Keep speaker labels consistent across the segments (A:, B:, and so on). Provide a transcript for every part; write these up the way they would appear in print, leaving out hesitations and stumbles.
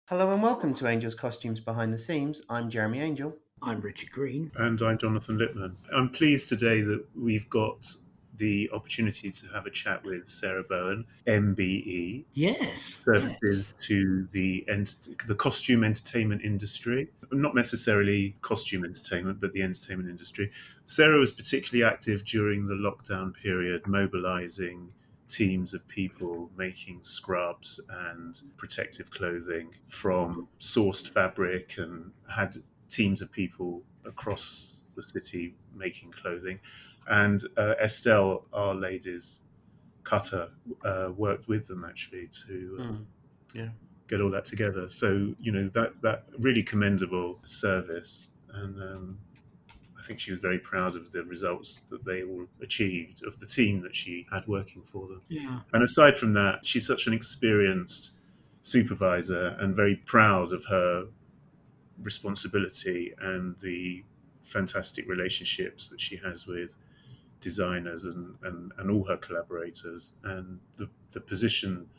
A: Hello and welcome to Angel's Costumes Behind the Seams. I'm Jeremy Angel.
B: I'm Richard Green.
C: And I'm Jonathan Lippman. I'm pleased today that we've got the opportunity to have a chat with Sarah Bowern, MBE,
B: Yes.
C: services to the costume entertainment industry. Not necessarily costume entertainment, but the entertainment industry. Sarah was particularly active during the lockdown period, mobilising teams of people making scrubs and protective clothing from sourced fabric, and had teams of people across the city making clothing. And Estelle, our ladies cutter, worked with them actually to get all that together. So that really commendable service, and I think she was very proud of the results that they all achieved, of the team that she had working for them.
B: Yeah.
C: And aside from that, she's such an experienced supervisor and very proud of her responsibility and the fantastic relationships that she has with designers and all her collaborators. And the position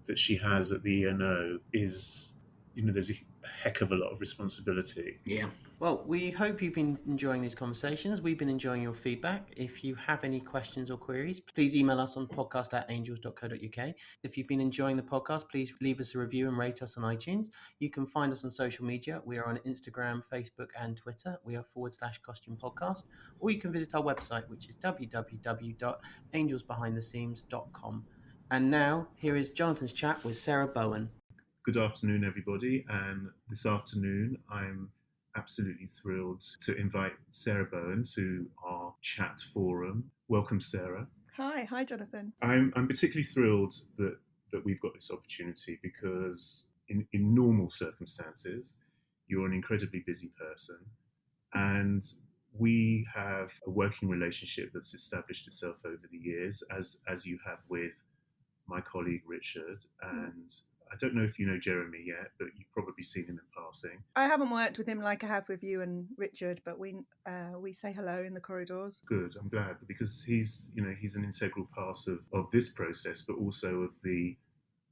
C: that she has at the ENO is, there's a heck of a lot of responsibility.
B: Yeah.
A: Well, we hope you've been enjoying these conversations. We've been enjoying your feedback. If you have any questions or queries, please email us on podcast@angels.co.uk. If you've been enjoying the podcast, please leave us a review and rate us on iTunes. You can find us on social media. We are on Instagram, Facebook, and Twitter. We are /costume podcast. Or you can visit our website, which is www.angelsbehindtheseams.com. And now, here is Jonathan's chat with Sarah Bowern.
C: Good afternoon, everybody. And this afternoon, I'm absolutely thrilled to invite Sarah Bowern to our chat forum. Welcome, Sarah.
D: Hi, Jonathan.
C: I'm particularly thrilled that we've got this opportunity because in normal circumstances, you're an incredibly busy person, and we have a working relationship that's established itself over the years, as you have with my colleague Richard. And I don't know if you know Jeremy yet, but you've probably seen him in passing.
D: I haven't worked with him like I have with you and Richard, but we say hello in the corridors.
C: Good, I'm glad, because he's an integral part of this process, but also of the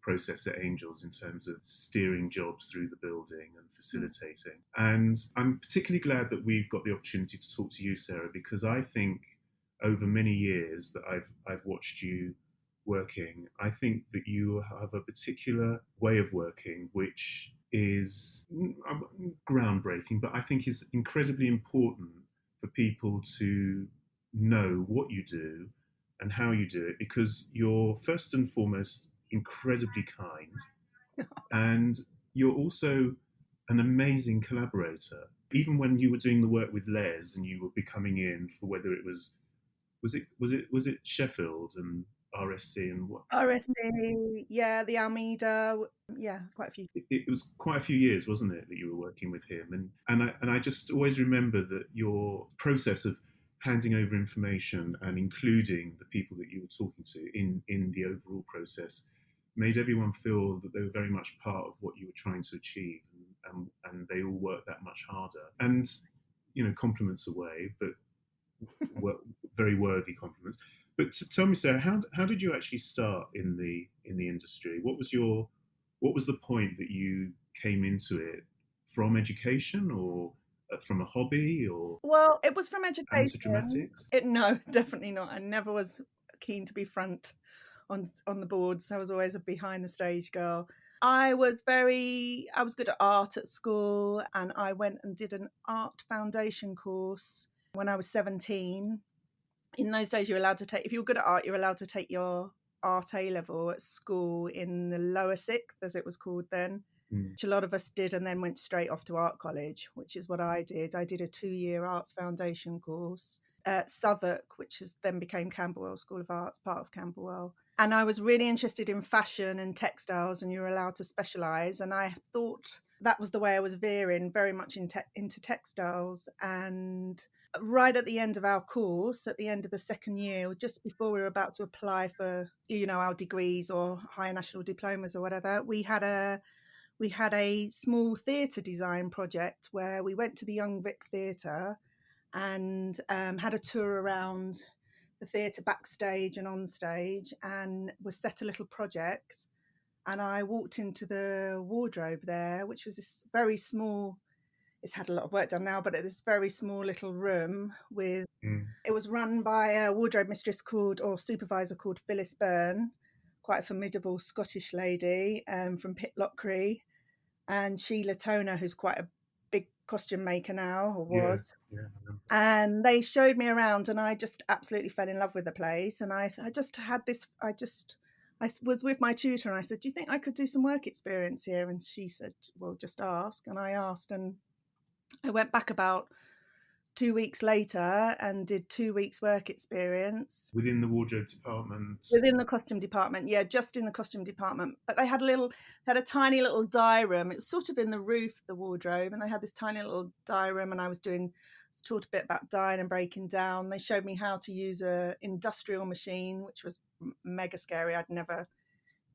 C: process at Angels in terms of steering jobs through the building and facilitating. And I'm particularly glad that we've got the opportunity to talk to you, Sarah, because I think over many years that I've watched you working, I think that you have a particular way of working which is groundbreaking, but I think is incredibly important for people to know what you do and how you do it, because you're first and foremost incredibly kind, and you're also an amazing collaborator. Even when you were doing the work with Les and you were becoming in for whether it was it Sheffield and RSC and what?
D: RSC, yeah, the Almeida, yeah, quite a few.
C: It was quite a few years, wasn't it, that you were working with him? And I just always remember that your process of handing over information and including the people that you were talking to in the overall process made everyone feel that they were very much part of what you were trying to achieve, and they all worked that much harder. And compliments away, but very worthy compliments. But tell me, Sarah, how did you actually start in the industry? What was the point that you came into it from? Education, or from a hobby, or?
D: Well, it was from education.
C: Amateur dramatics?
D: No, definitely not. I never was keen to be front on the boards. I was always a behind the stage girl. I was good at art at school, and I went and did an art foundation course when I was 17. In those days, if you were good at art, you're allowed to take your art A-level at school in the lower sixth, as it was called then, which a lot of us did, and then went straight off to art college, which is what I did. I did a 2-year arts foundation course at Southwark, which then became Camberwell School of Arts, part of Camberwell. And I was really interested in fashion and textiles, and you were allowed to specialise. And I thought that was the way I was veering, very much into textiles. And right at the end of our course, at the end of the second year, just before we were about to apply for, our degrees or higher national diplomas or whatever, we had a small theatre design project where we went to the Young Vic theatre and had a tour around the theatre backstage and on stage, and was set a little project And I walked into the wardrobe there, which was this very small, it's had a lot of work done now, but this very small little room with, it was run by a wardrobe mistress or supervisor called Phyllis Byrne, quite a formidable Scottish lady from Pitlochry, and Sheila Toner, who's quite a big costume maker now, or was.
C: Yeah.
D: And they showed me around, and I just absolutely fell in love with the place. And I was with my tutor, and I said, do you think I could do some work experience here? And she said, well, just ask. And I asked, and I went back about 2 weeks later and did 2 weeks work experience.
C: Within the wardrobe department?
D: Within the costume department, yeah, just in the costume department. But they had a tiny little dye room. It was sort of in the roof, the wardrobe, and they had this tiny little dye room, and I was taught a bit about dyeing and breaking down. They showed me how to use a industrial machine, which was mega scary. I'd never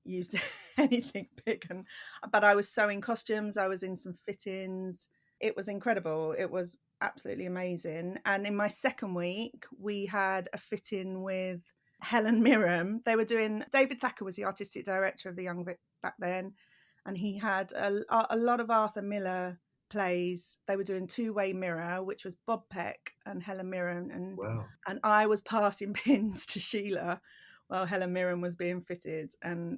D: used anything big, but I was sewing costumes. I was in some fittings. It was incredible. It was absolutely amazing. And in my second week, we had a fit-in with Helen Mirren. They were doing, David Thacker was the artistic director of the Young Vic back then, and he had a lot of Arthur Miller plays. They were doing Two-Way Mirror, which was Bob Peck and Helen Mirren, and I was passing pins to Sheila while Helen Mirren was being fitted, and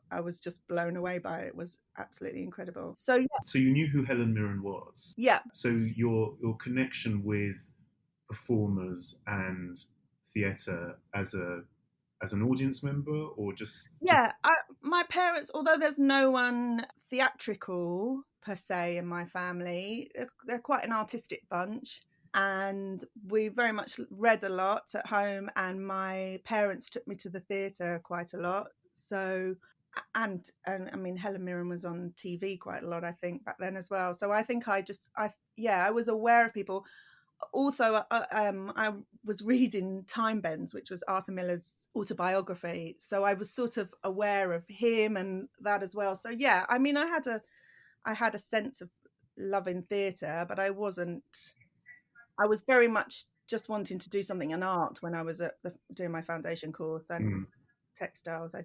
D: I was just blown away by it. It was absolutely incredible. So yeah.
C: So you knew who Helen Mirren was?
D: Yeah.
C: So your connection with performers and theatre as an audience member, or just?
D: Yeah, my parents, although there's no one theatrical per se in my family, they're quite an artistic bunch. And we very much read a lot at home, and my parents took me to the theatre quite a lot. So, and I mean, Helen Mirren was on TV quite a lot, I think, back then as well. So I think I was aware of people. Also, I was reading Time Bends, which was Arthur Miller's autobiography. So I was sort of aware of him and that as well. So yeah, I mean, I had a sense of loving theatre, but I was very much just wanting to do something in art when I was doing my foundation course and textiles. I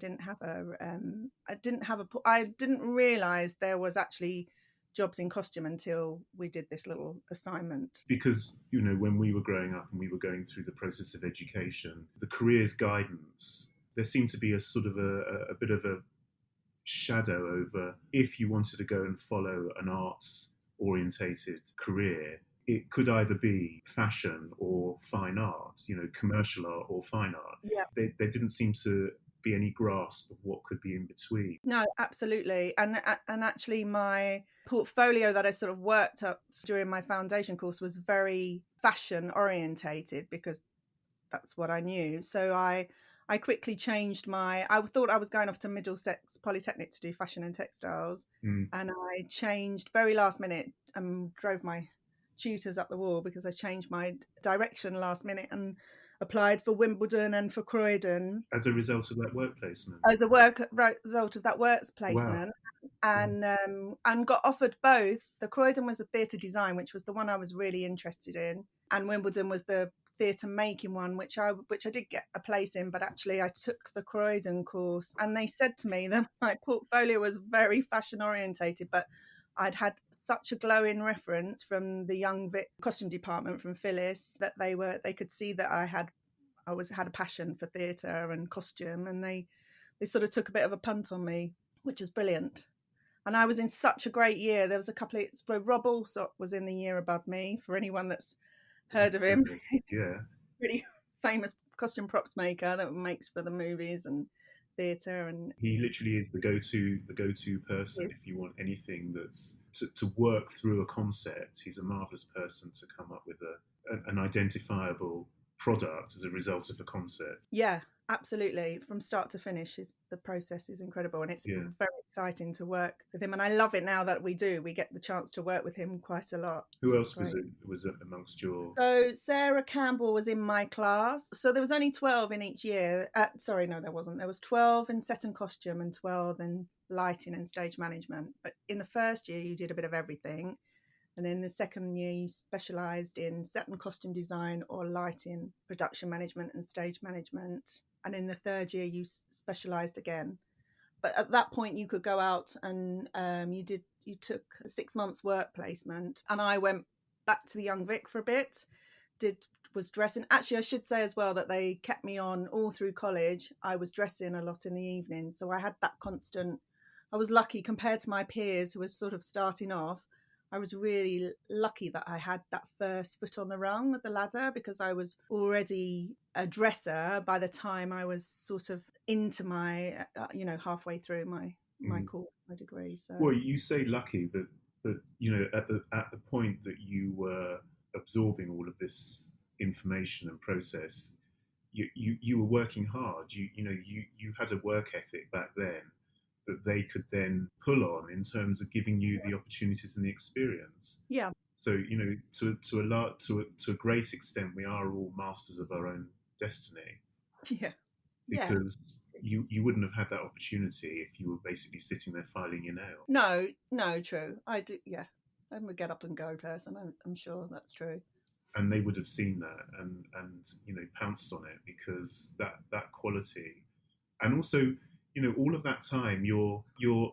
D: didn't realize there was actually jobs in costume until we did this little assignment.
C: Because, you know, when we were growing up and we were going through the process of education, the careers guidance, there seemed to be a sort of a bit of a shadow over, if you wanted to go and follow an arts orientated career, it could either be fashion or fine art, you know, commercial art or fine art.
D: Yeah.
C: There didn't seem to be any grasp of what could be in between.
D: No, absolutely. And actually my portfolio that I sort of worked up during my foundation course was very fashion orientated, because that's what I knew. So I quickly changed I thought I was going off to Middlesex Polytechnic to do fashion and textiles. And I changed very last minute and drove my tutors up the wall, because I changed my direction last minute and applied for Wimbledon and for Croydon.
C: As a result of that work placement?
D: As a result of that work placement. Wow. And got offered both. The Croydon was the theatre design, which was the one I was really interested in, and Wimbledon was the theatre making one, which I did get a place in, but actually I took the Croydon course, and they said to me that my portfolio was very fashion orientated, but I'd had such a glowing reference from the Young Vic costume department from Phyllis that they could see that I had a passion for theatre and costume, and they sort of took a bit of a punt on me, which was brilliant. And I was in such a great year. There was a couple of Rob Alsop was in the year above me, for anyone that's heard of him.
C: Yeah.
D: Pretty famous costume props maker that makes for the movies and theatre, and
C: he literally is the go-to person if you want anything that's to work through a concept. He's a marvelous person to come up with an identifiable product as a result of a concept.
D: Yeah, absolutely. From start to finish, the process is incredible, and it's very exciting to work with him. And I love it now that we get the chance to work with him quite a lot.
C: Who else was amongst your?
D: So Sarah Campbell was in my class. So there was only 12 in each year. Sorry, no, there wasn't. There was 12 in set and costume and 12 in lighting and stage management. But in the first year, you did a bit of everything. And in the second year, you specialised in set and costume design or lighting, production management and stage management. And in the third year, you specialised again. but at that point you could go out and you took a 6 months work placement, and I went back to the Young Vic for a bit, was dressing. Actually, I should say as well that they kept me on all through college. I was dressing a lot in the evening, so I had that constant. I was lucky compared to my peers who was sort of starting off. I was really lucky that I had that first foot on the rung of the ladder, because I was already a dresser by the time I was sort of into my, halfway through my course, my degree. So
C: Well, you say lucky, but at the point that you were absorbing all of this information and process, you were working hard. You had a work ethic back then that they could then pull on in terms of giving you the opportunities and the experience.
D: yeah,
C: So to a great extent, we are all masters of our own destiny,
D: yeah,
C: because you wouldn't have had that opportunity if you were basically sitting there filing your nail.
D: No, true. I do. Yeah, I'm a get up and go person. I'm sure that's true.
C: And they would have seen that and pounced on it, because that quality, and also all of that time you're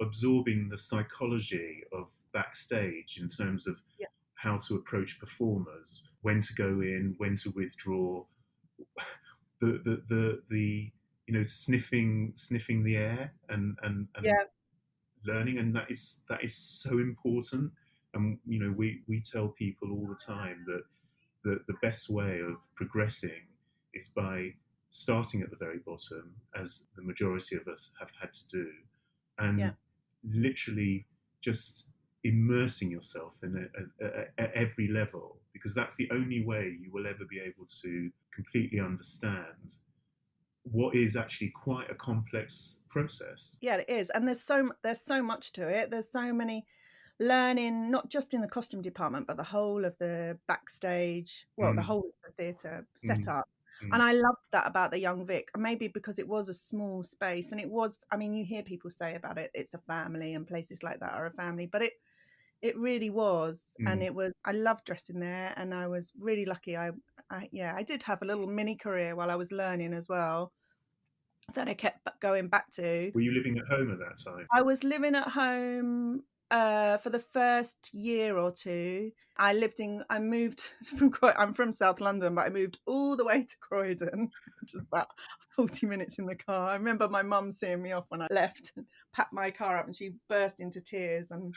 C: absorbing the psychology of backstage in terms of how to approach performers, when to go in, when to withdraw, the sniffing the air and learning, and that is so important. And we tell people all the time that the best way of progressing is by starting at the very bottom, as the majority of us have had to do, and literally just immersing yourself in it at every level, because that's the only way you will ever be able to completely understand what is actually quite a complex process.
D: Yeah, it is, and there's so much to it. There's so many learning, not just in the costume department, but the whole of the backstage, the whole of the theatre setup. And I loved that about the Young Vic, maybe because it was a small space, and it was, I mean, you hear people say about it, it's a family, and places like that are a family, but it really was. And it was, I loved dressing there, and I was really lucky. I did have a little mini career while I was learning as well, that I kept going back to.
C: Were you living at home at that time?
D: I was living at home for the first year or two. I moved I'm from South London, but I moved all the way to Croydon, which is about 40 minutes in the car. I remember my mum seeing me off when I left, and packed my car up, and she burst into tears. And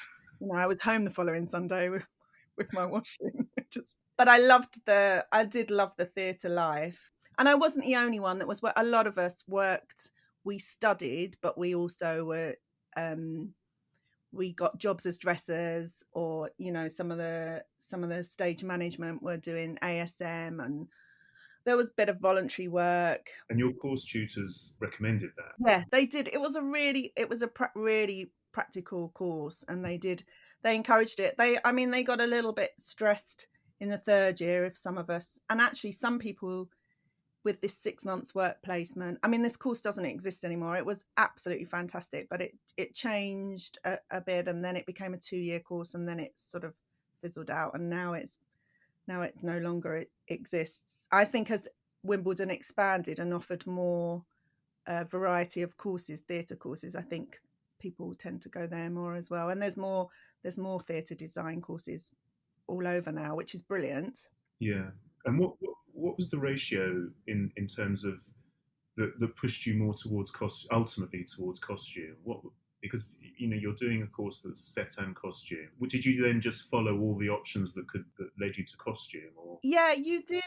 D: I was home the following Sunday with my washing. But I did love the theatre life. And I wasn't the only one that was. A lot of us worked. We studied, but we also were. We got jobs as dressers, or some of the stage management were doing ASM, and there was a bit of voluntary work.
C: And your course tutors recommended that?
D: Yeah, they did. It was a really practical course, and they encouraged it. They got a little bit stressed in the third year if some of us, and actually some people with this 6 months work placement. I mean, this course doesn't exist anymore. It was absolutely fantastic, but it changed a bit, and then it became a 2-year course, and then it sort of fizzled out, and now it no longer exists. I think as Wimbledon expanded and offered more variety of courses, theatre courses, I think people tend to go there more as well. And there's more theatre design courses all over now, which is brilliant.
C: Yeah. And what was the ratio in terms of that pushed you more towards ultimately towards costume? Because you're doing a course that's set and costume. Did you then just follow all the options that led you to costume? Or
D: yeah, you did.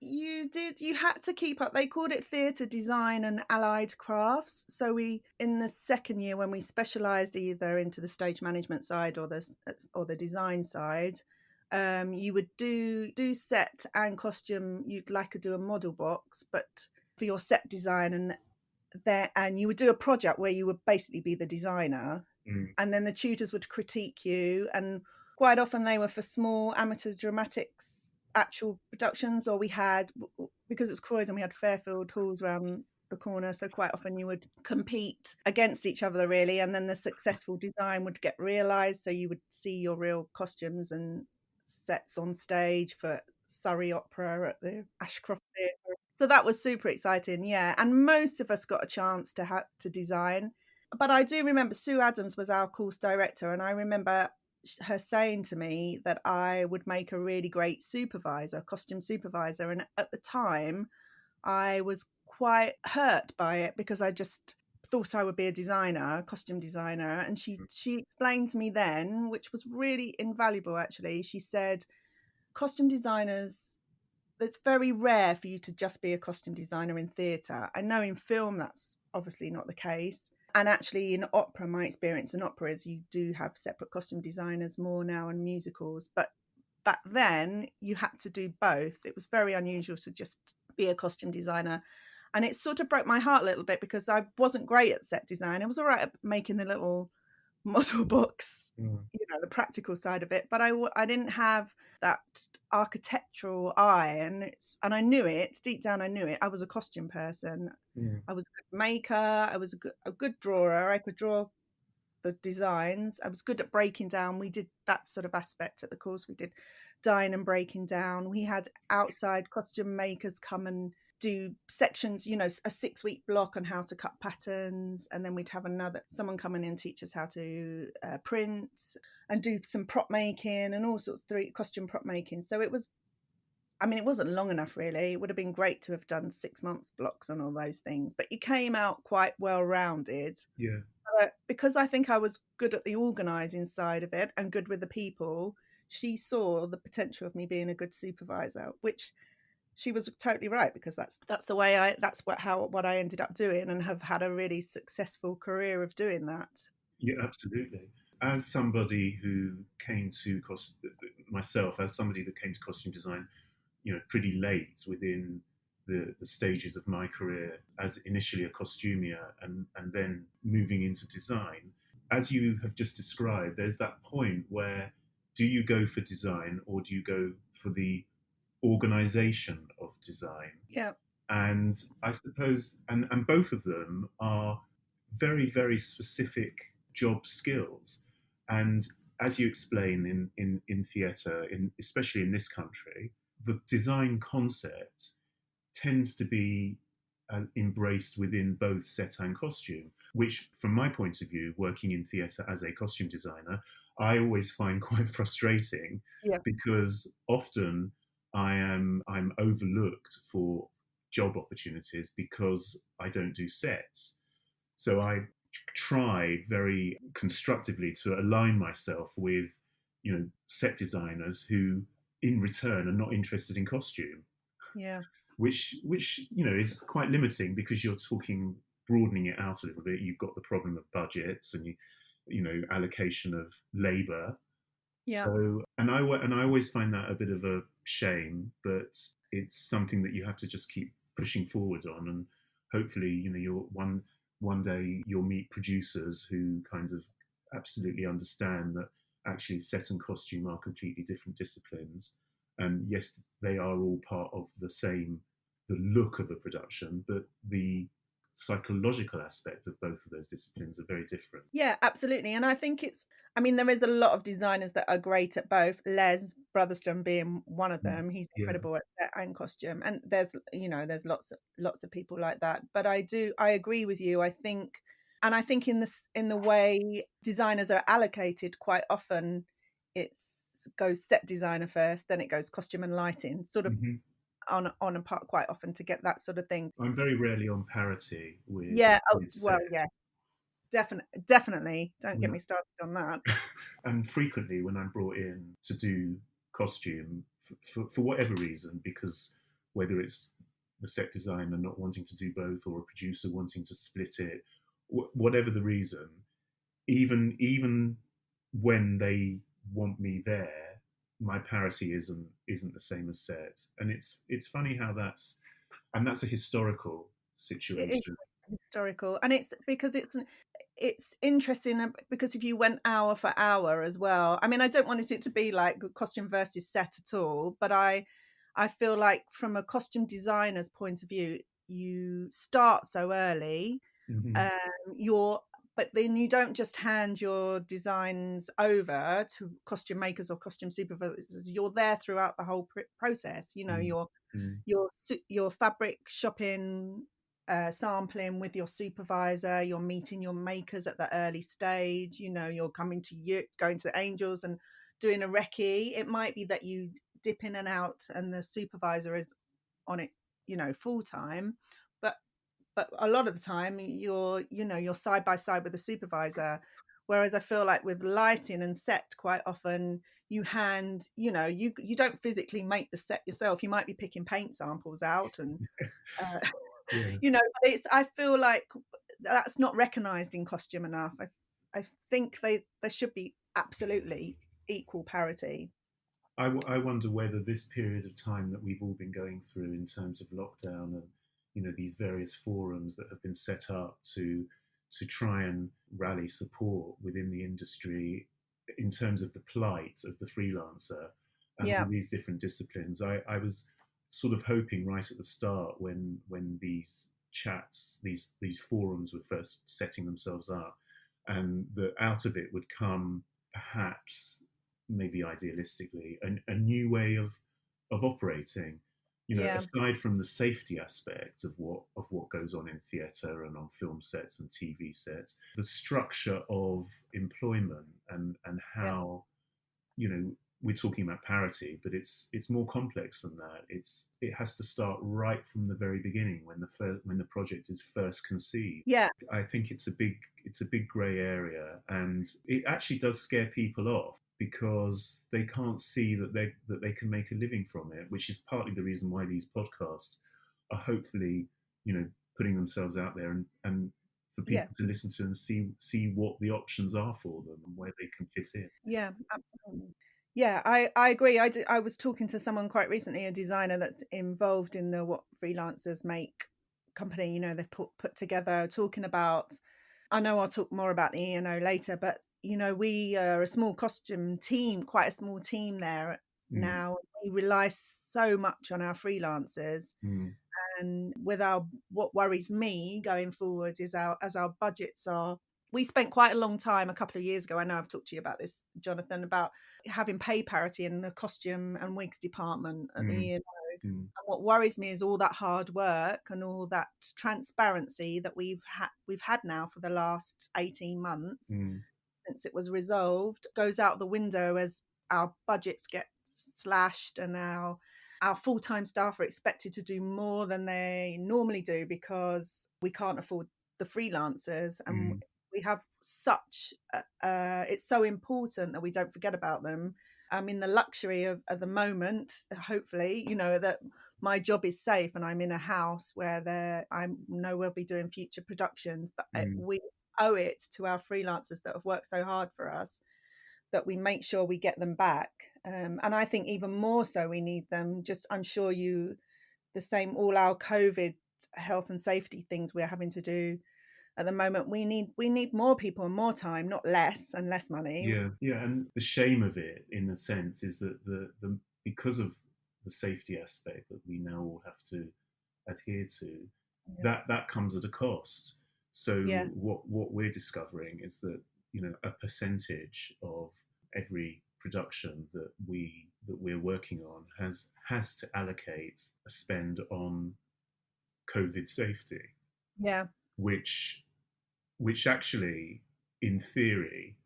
D: You had to keep up. They called it theatre design and allied crafts. So in the second year, when we specialised either into the stage management side or the design side, you would do set and costume. You'd do a model box, but for your set design, and you would do a project where you would basically be the designer, and then the tutors would critique you. And quite often they were for small amateur dramatics, actual productions, or we had, because it was Croydon, we had Fairfield halls around the corner, so quite often you would compete against each other really, and then the successful design would get realised, so you would see your real costumes and sets on stage for Surrey Opera at the Ashcroft Theatre. So that was super exciting, yeah. And most of us got a chance to design. But I do remember Sue Adams was our course director, and I remember her saying to me that I would make a really great supervisor, costume supervisor. And at the time, I was quite hurt by it because I just thought I would be a designer, costume designer. And she explained to me then, which was really invaluable actually. She said, costume designers, it's very rare for you to just be a costume designer in theatre. I know in film that's obviously not the case. And actually in opera, my experience in opera is you do have separate costume designers more now in musicals. But back then you had to do both. It was very unusual to just be a costume designer. And it sort of broke my heart a little bit because I wasn't great at set design. I was all right at making the little model books, the practical side of it, but I didn't have that architectural eye, and I knew it deep down. I knew it. I was a costume person. I was a good maker. I was a good drawer. I could draw the designs. I was good at breaking down. We did that sort of aspect at the course. We did dyeing and breaking down. We had outside costume makers come and do sections, a 6-week block on how to cut patterns, and then we'd have someone come in and teach us how to print and do some prop making and all sorts of costume prop making. So it wasn't long enough really. It would have been great to have done 6 months blocks on all those things, but you came out quite well rounded.
C: Yeah.
D: Because I think I was good at the organising side of it and good with the people, she saw the potential of me being a good supervisor, which she was totally right, because that's what I ended up doing, and have had a really successful career of doing that.
C: Yeah, absolutely. As somebody who came to myself, as somebody that came to costume design, pretty late within the stages of my career, as initially a costumier and then moving into design, as you have just described, there's that point where do you go for design or do you go for the organization of design?
D: Yeah.
C: And I suppose, and both of them are very, very specific job skills. And as you explain in theatre, especially in this country, the design concept tends to be embraced within both set and costume, which from my point of view, working in theatre as a costume designer, I always find quite frustrating, because often I'm overlooked for job opportunities because I don't do sets. So I try very constructively to align myself with, set designers who in return are not interested in costume.
D: Yeah.
C: Which is quite limiting, because you're broadening it out a little bit. You've got the problem of budgets and allocation of labour.
D: Yeah.
C: So, and I always find that a bit of a shame, but it's something that you have to just keep pushing forward on, and hopefully, you'll one day you'll meet producers who kind of absolutely understand that actually set and costume are completely different disciplines. And yes, they are all part of the look of a production, but the psychological aspect of both of those disciplines are very different.
D: Yeah, absolutely. And I think there is a lot of designers that are great at both. Les Brotherston being one of them. He's incredible at set and costume. And there's lots of people like that. But I agree with you. I think in the way designers are allocated, quite often goes set designer first, then it goes costume and lighting, sort of on a part quite often to get that sort of thing.
C: I'm very rarely on parity with
D: set. Definitely. Don't get me started on that.
C: And frequently when I'm brought in to do costume for whatever reason, because whether it's the set designer not wanting to do both or a producer wanting to split it, whatever the reason, even when they want me there, my parity isn't the same as set. And it's funny how that's a historical situation.
D: It is historical, and it's because it's interesting, because if you went hour for hour as well, I don't want it to be like costume versus set at all, but I feel like from a costume designer's point of view, you start so early, but then you don't just hand your designs over to costume makers or costume supervisors. You're there throughout the whole process. Your fabric shopping sampling with your supervisor, you're meeting your makers at the early stage, you're going to the Angels and doing a recce. It might be that you dip in and out and the supervisor is on it, full time, but a lot of the time you're side by side with the supervisor. Whereas I feel like with lighting and set, quite often you you don't physically make the set yourself. You might be picking paint samples out and
C: Yeah.
D: I feel like that's not recognized in costume enough. I think there should be absolutely equal parity.
C: I wonder whether this period of time that we've all been going through in terms of lockdown and these various forums that have been set up to try and rally support within the industry in terms of the plight of the freelancer and these different disciplines. I was sort of hoping right at the start when these chats, these forums were first setting themselves up, and that out of it would come perhaps, maybe idealistically, a new way of operating. Aside from the safety aspect of what goes on in theatre and on film sets and TV sets, the structure of employment and how we're talking about parity, but it's more complex than that. It has to start right from the very beginning when the project is first conceived.
D: Yeah,
C: I think it's a big grey area, and it actually does scare people off because they can't see that they can make a living from it, which is partly the reason why these podcasts are hopefully putting themselves out there and for people to listen to and see what the options are for them and where they can fit in.
D: Yeah, absolutely. Yeah, I agree. I was talking to someone quite recently, a designer that's involved in the What Freelancers Make company, they've put together, talking about, I know I'll talk more about the ENO later, but, we are a small costume team, quite a small team there now. We rely so much on our freelancers. And what worries me going forward is as our budgets are, we spent quite a long time a couple of years ago, I know I've talked to you about this, Jonathan, about having pay parity in the costume and wigs department at the ENO. And what worries me is all that hard work and all that transparency that we've had now for the last 18 months since it was resolved goes out the window as our budgets get slashed and our full-time staff are expected to do more than they normally do because we can't afford the freelancers, and we have such it's so important that we don't forget about them. I'm in the luxury of at the moment, hopefully, that my job is safe and I'm in a house where I know we'll be doing future productions, but we owe it to our freelancers that have worked so hard for us that we make sure we get them back. And I think even more so we need them. Just, I'm sure the same, all our COVID health and safety things we're having to do at the moment, we need more people and more time, not less and less money.
C: Yeah, and the shame of it, in a sense, is that the because of the safety aspect that we now all have to adhere to, that comes at a cost. So what we're discovering is that a percentage of every production that we're working on has to allocate a spend on COVID safety.
D: Yeah.
C: Which actually, in theory,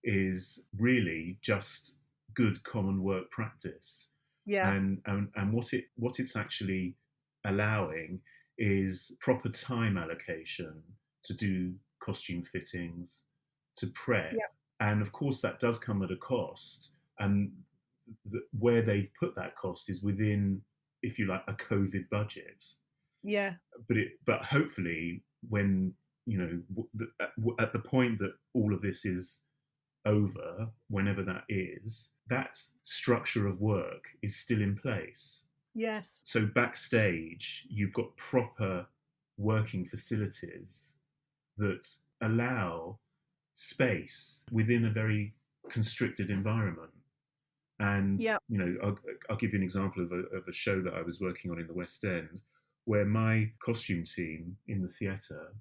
C: is really just good common work practice.
D: Yeah.
C: And what it's actually allowing is proper time allocation to do costume fittings, to prep.
D: Yeah.
C: And of course that does come at a cost. And where they've put that cost is within, if you like, a COVID budget.
D: Yeah.
C: But hopefully when, at the point that all of this is over, whenever that is, that structure of work is still in place.
D: Yes.
C: So backstage, you've got proper working facilities that allow space within a very constricted environment. And, I'll give you an example of a show that I was working on in the West End, where my costume team in the theatre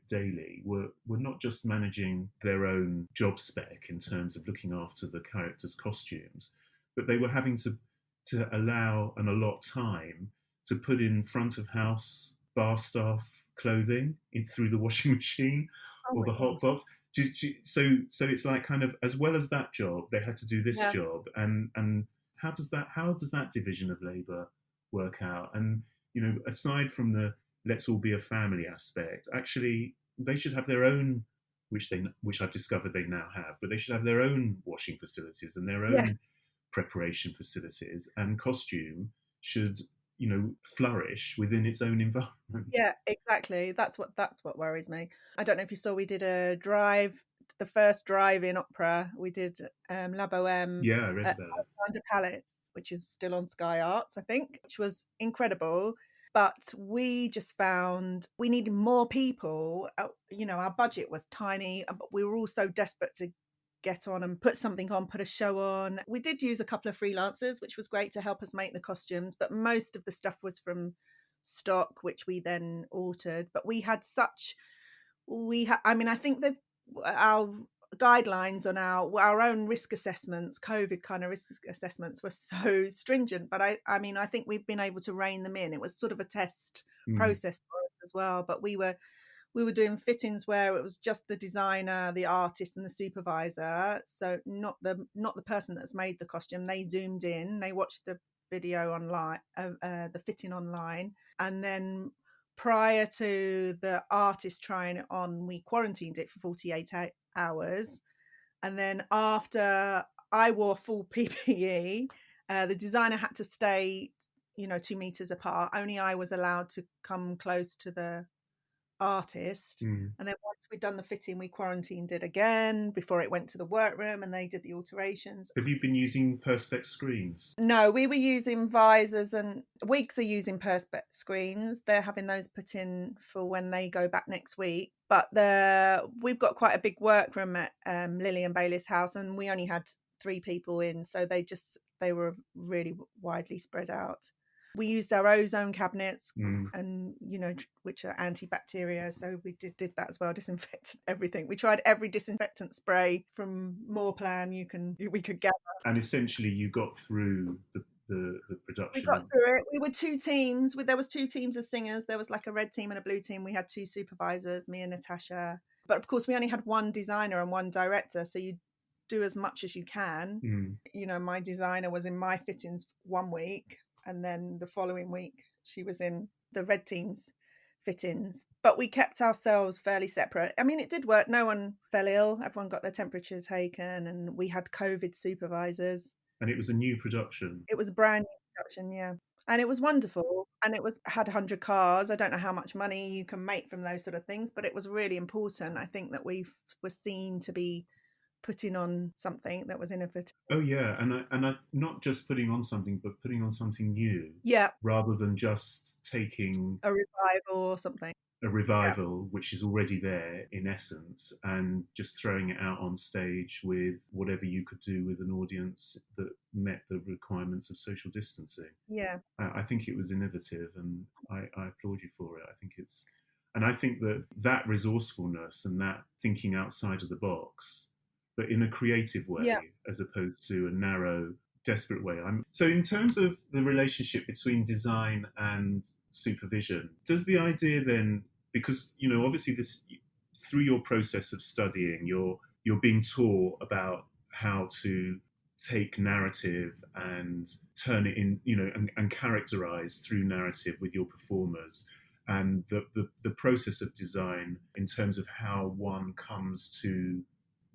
C: daily were not just managing their own job spec in terms of looking after the characters' costumes, but they were having to allow and allot time to put in front of house bar staff clothing through the washing machine
D: Oh
C: or
D: my
C: the hot
D: God.
C: box. So it's like kind of, as well as that job, they had to do this
D: Yeah.
C: job, and how does that division of labour work out? And aside from the let's all be a family aspect, actually they should have their own, which I've discovered they now have, but they should have their own washing facilities and their
D: Yeah.
C: own preparation facilities, and costume should flourish within its own environment.
D: Yeah, exactly. That's what worries me. I don't know if you saw, we did the first drive-in opera. We did La Boheme
C: Yeah, I read
D: at
C: about it.
D: Under Palettes, which is still on Sky Arts, I think, which was incredible. But we just found we needed more people. Our budget was tiny, but we were all so desperate to get on and put something on, put a show on. We did use a couple of freelancers, which was great to help us make the costumes, but most of the stuff was from stock, which we then altered. But I think that our guidelines on our own risk assessments, COVID kind of risk assessments, were so stringent. But I think we've been able to rein them in. It was sort of a test process for us as well. But we were doing fittings where it was just the designer, the artist, and the supervisor. So not the person that's made the costume. They zoomed in, they watched the video online, the fitting online, and then prior to the artist trying it on, we quarantined it for 48 hours. And then after I wore full PPE, the designer had to stay 2 meters apart. Only I was allowed to come close to the artist. And then once we'd done the fitting, we quarantined it again before it went to the workroom, and they did the alterations.
C: Have you been using perspex screens?
D: No, we were using visors, and Weeks are using perspex screens. They're having those put in for when they go back next week. But we've got quite a big workroom at Lily and Bayliss house, and we only had 3 people in, so they were really widely spread out. We used our ozone cabinets, and which are antibacterial, so we did that as well. Disinfected everything. We tried every disinfectant spray from Moreplan we could gather.
C: And essentially, you got through the production.
D: We got through it. We were 2 teams. There was 2 teams of singers. There was like a red team and a blue team. We had 2 supervisors, me and Natasha. But of course, we only had 1 designer and 1 director, so you do as much as you can. My designer was in my fittings 1 week, and then the following week she was in the red team's fittings. But we kept ourselves fairly separate. I mean, it did work. No one fell ill. Everyone got their temperature taken, and we had COVID supervisors.
C: And it was a new production.
D: It was a brand new production, yeah. And it was wonderful. And had 100 cars. I don't know how much money you can make from those sort of things, but it was really important. I think that we were seen to be putting on something that was innovative.
C: Oh yeah, and I not just putting on something, but putting on something new.
D: Yeah.
C: Rather than just taking
D: a revival or something.
C: A revival, which is already there in essence, and just throwing it out on stage with whatever you could do with an audience that met the requirements of social distancing.
D: Yeah.
C: I think it was innovative, and I applaud you for it. I think that resourcefulness and that thinking outside of the box, but in a creative way, as opposed to a narrow, desperate way. So in terms of the relationship between design and supervision, does the idea then, because obviously this, through your process of studying, you're being taught about how to take narrative and turn it in, and characterize through narrative with your performers, and the process of design in terms of how one comes to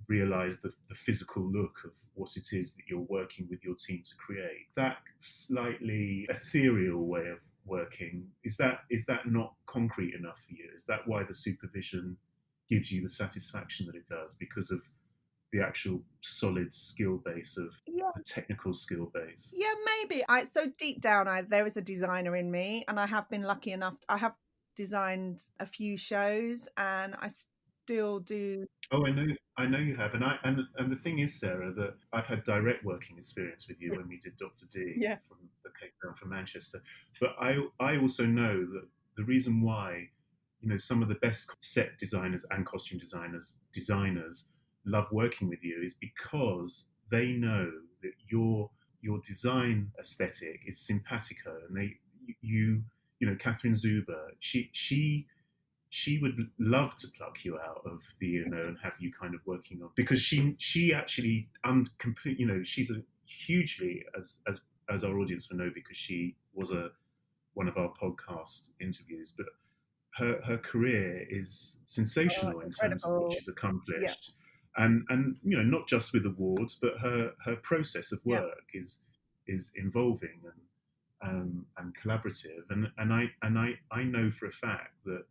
C: realize the physical look of what it is that you're working with your team to create. That slightly ethereal way of working, is that not concrete enough for you? Is that why the supervision gives you the satisfaction that it does, because of the actual solid skill base of the technical skill base?
D: Yeah, maybe. So deep down, there is a designer in me, and I have been lucky enough. I have designed a few shows, and I still do.
C: Oh, I know you have, and the thing is, Sarah, that I've had direct working experience with you when we did Dr. D from the Cape Town, from Manchester. But I also know that the reason why some of the best set designers and costume designers love working with you is because they know that your design aesthetic is simpatico, and Catherine Zuber, she she would love to pluck you out of the ENO and have you kind of working on, because she actually she's a hugely, as our audience will know, because she was one of our podcast interviews, but her career is sensational in terms of what she's accomplished. And not just with awards, but her process of work is involving and collaborative. And I know for a fact that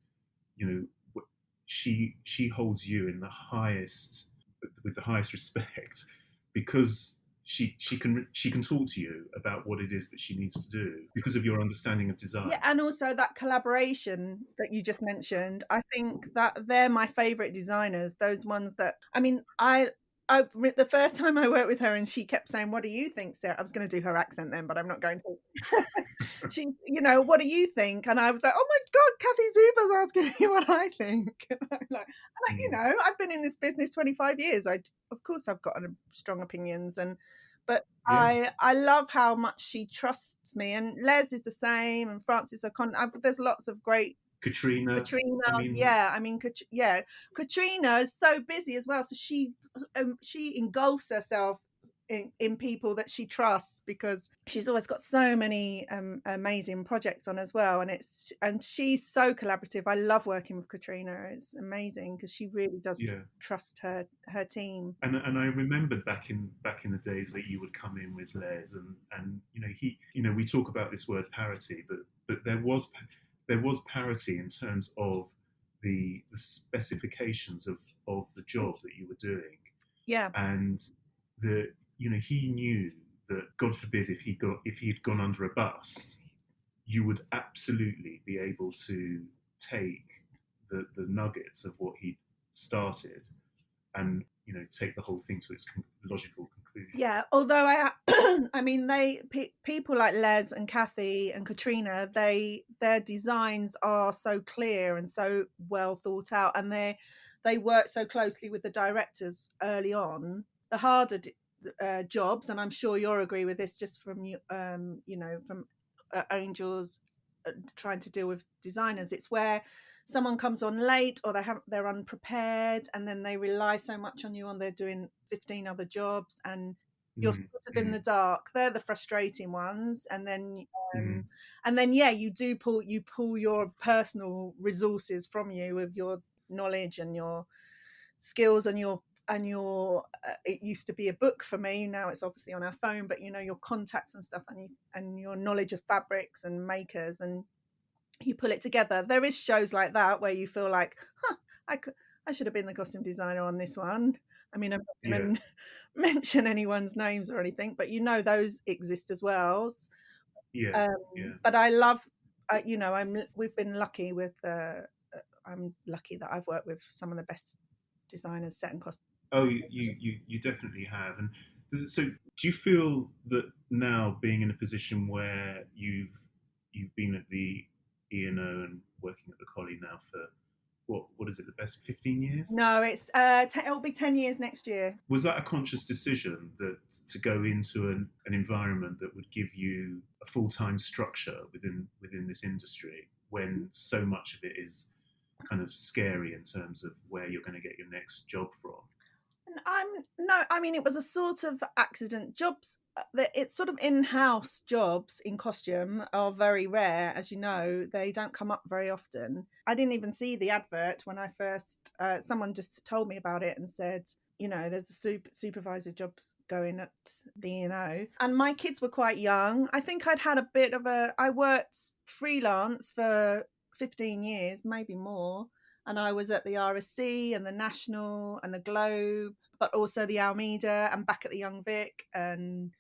C: she holds you in the highest, with the highest respect, because she can talk to you about what it is that she needs to do because of your understanding of design.
D: Yeah, and also that collaboration that you just mentioned. I think that they're my favourite designers. Those ones that, I mean, the first time I worked with her and she kept saying, "What do you think, Sarah?" I was going to do her accent then, but I'm not going to. She, "What do you think?" And I was like, "Oh my God, Kathy Zuber's asking me what I think." And I'm like, I've been in this business 25 years. Of course, I've got strong opinions, but I love how much she trusts me. And Les is the same, and Francis there's lots of great.
C: Katrina,
D: Katrina is so busy as well, so she engulfs herself in people that she trusts, because she's always got so many amazing projects on as well, and she's so collaborative. I love working with Katrina. It's amazing because she really does trust her team.
C: And I remember back in the days that you would come in with Les, and we talk about this word parity, but there was parity in terms of the specifications of the job that you were doing.
D: Yeah.
C: And he knew that, God forbid, if he had gone under a bus, you would absolutely be able to take the nuggets of what he started and take the whole thing to its logical conclusion.
D: Yeah, although I mean, people like Les and Kathy and Katrina, their designs are so clear and so well thought out, and they work so closely with the directors early on. The harder jobs, and I'm sure you'll agree with this, just from from Angels trying to deal with designers, it's where someone comes on late or they're unprepared, and then they rely so much on you, and they're doing 15 other jobs, and you're sort of in the dark. They're the frustrating ones. And then you pull your personal resources from you with your knowledge and your skills and your it used to be a book for me, now it's obviously on our phone, but your contacts and stuff, and your knowledge of fabrics and makers, and you pull it together. There is shows like that where you feel like, I should have been the costume designer on this one. I mean, I'm not going to mention anyone's names or anything, but those exist as well. But I love, we've been lucky with I'm lucky that I've worked with some of the best designers set and costume.
C: Oh, you definitely have. And so, do you feel that now, being in a position where you've been at the ENO and working at the Collie now for what is it, the best 15 years?
D: No, it's it'll be 10 years next year.
C: Was that a conscious decision to go into an environment that would give you a full-time structure within this industry, when so much of it is kind of scary in terms of where you're going to get your next job from?
D: It was a sort of accident. Jobs, it's sort of in-house jobs in costume are very rare, as you know. They don't come up very often. I didn't even see the advert when I first, someone just told me about it and said, there's a supervisor jobs going at the ENO. And my kids were quite young. I think I'd had I worked freelance for 15 years, maybe more. And I was at the RSC and the National and the Globe, but also the Almeida, and back at the Young Vic and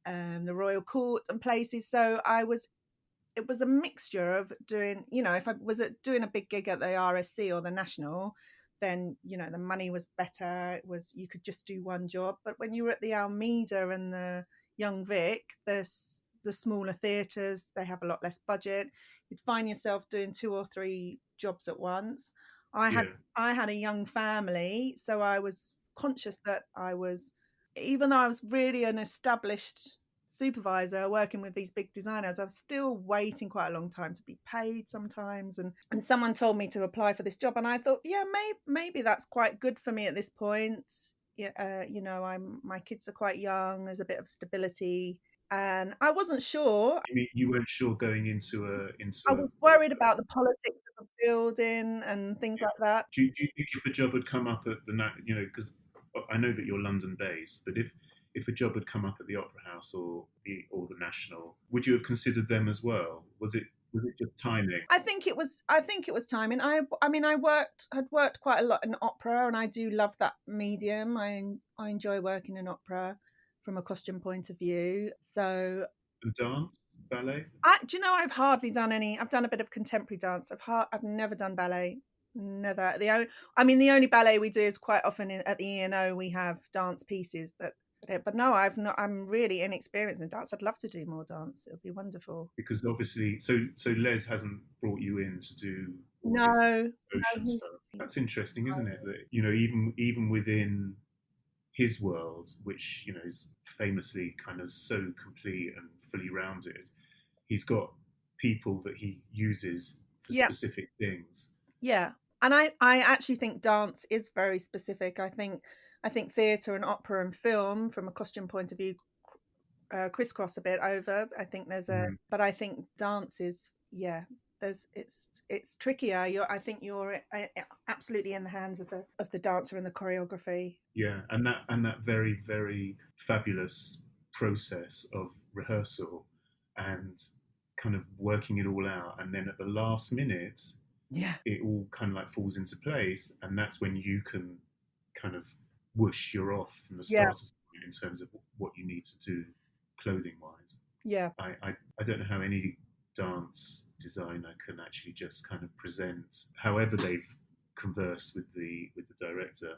D: the Royal Court and places. So it was a mixture of doing, if I was doing a big gig at the RSC or the National, then, the money was better. You could just do one job. But when you were at the Almeida and the Young Vic, the smaller theatres, they have a lot less budget. You'd find yourself doing 2 or 3 jobs at once. I had a young family, so I was conscious that even though I was really an established supervisor working with these big designers, I was still waiting quite a long time to be paid sometimes. And someone told me to apply for this job, and I thought, yeah, maybe that's quite good for me at this point. Yeah, my kids are quite young. There's a bit of stability, and I wasn't sure.
C: You weren't sure going into
D: I was worried about the politics of the building and things like that.
C: Do you think if a job had come up at because I know that you're London based, but if a job had come up at the Opera House or the National, would you have considered them as well? Was it just timing?
D: I think it was timing. I had worked quite a lot in opera, and I do love that medium. I enjoy working in opera from a costume point of view. So,
C: And dance, ballet?
D: do you know, I've hardly done any. I've done a bit of contemporary dance. I've never done ballet. Never. The only ballet we do is quite often at the ENO. We have dance pieces but no, I've not. I'm really inexperienced in dance. I'd love to do more dance. It would be wonderful.
C: Because obviously, so Les hasn't brought you in to do all
D: No,
C: this ocean stuff. That's interesting, isn't it? That even within his world, which is famously kind of so complete and fully rounded, he's got people that he uses for specific things.
D: Yeah, and I actually think dance is very specific. I think theatre and opera and film, from a costume point of view, crisscross a bit over. I think but I think dance is it's trickier. I think you're absolutely in the hands of the dancer and the choreography.
C: Yeah, and that very, very fabulous process of rehearsal and kind of working it all out, and then at the last minute, it all kind of like falls into place, and that's when you can kind of whoosh, you're off from the starter's point in terms of what you need to do clothing wise.
D: Yeah,
C: I don't know how any dance designer can actually just kind of present, however they've conversed with the director,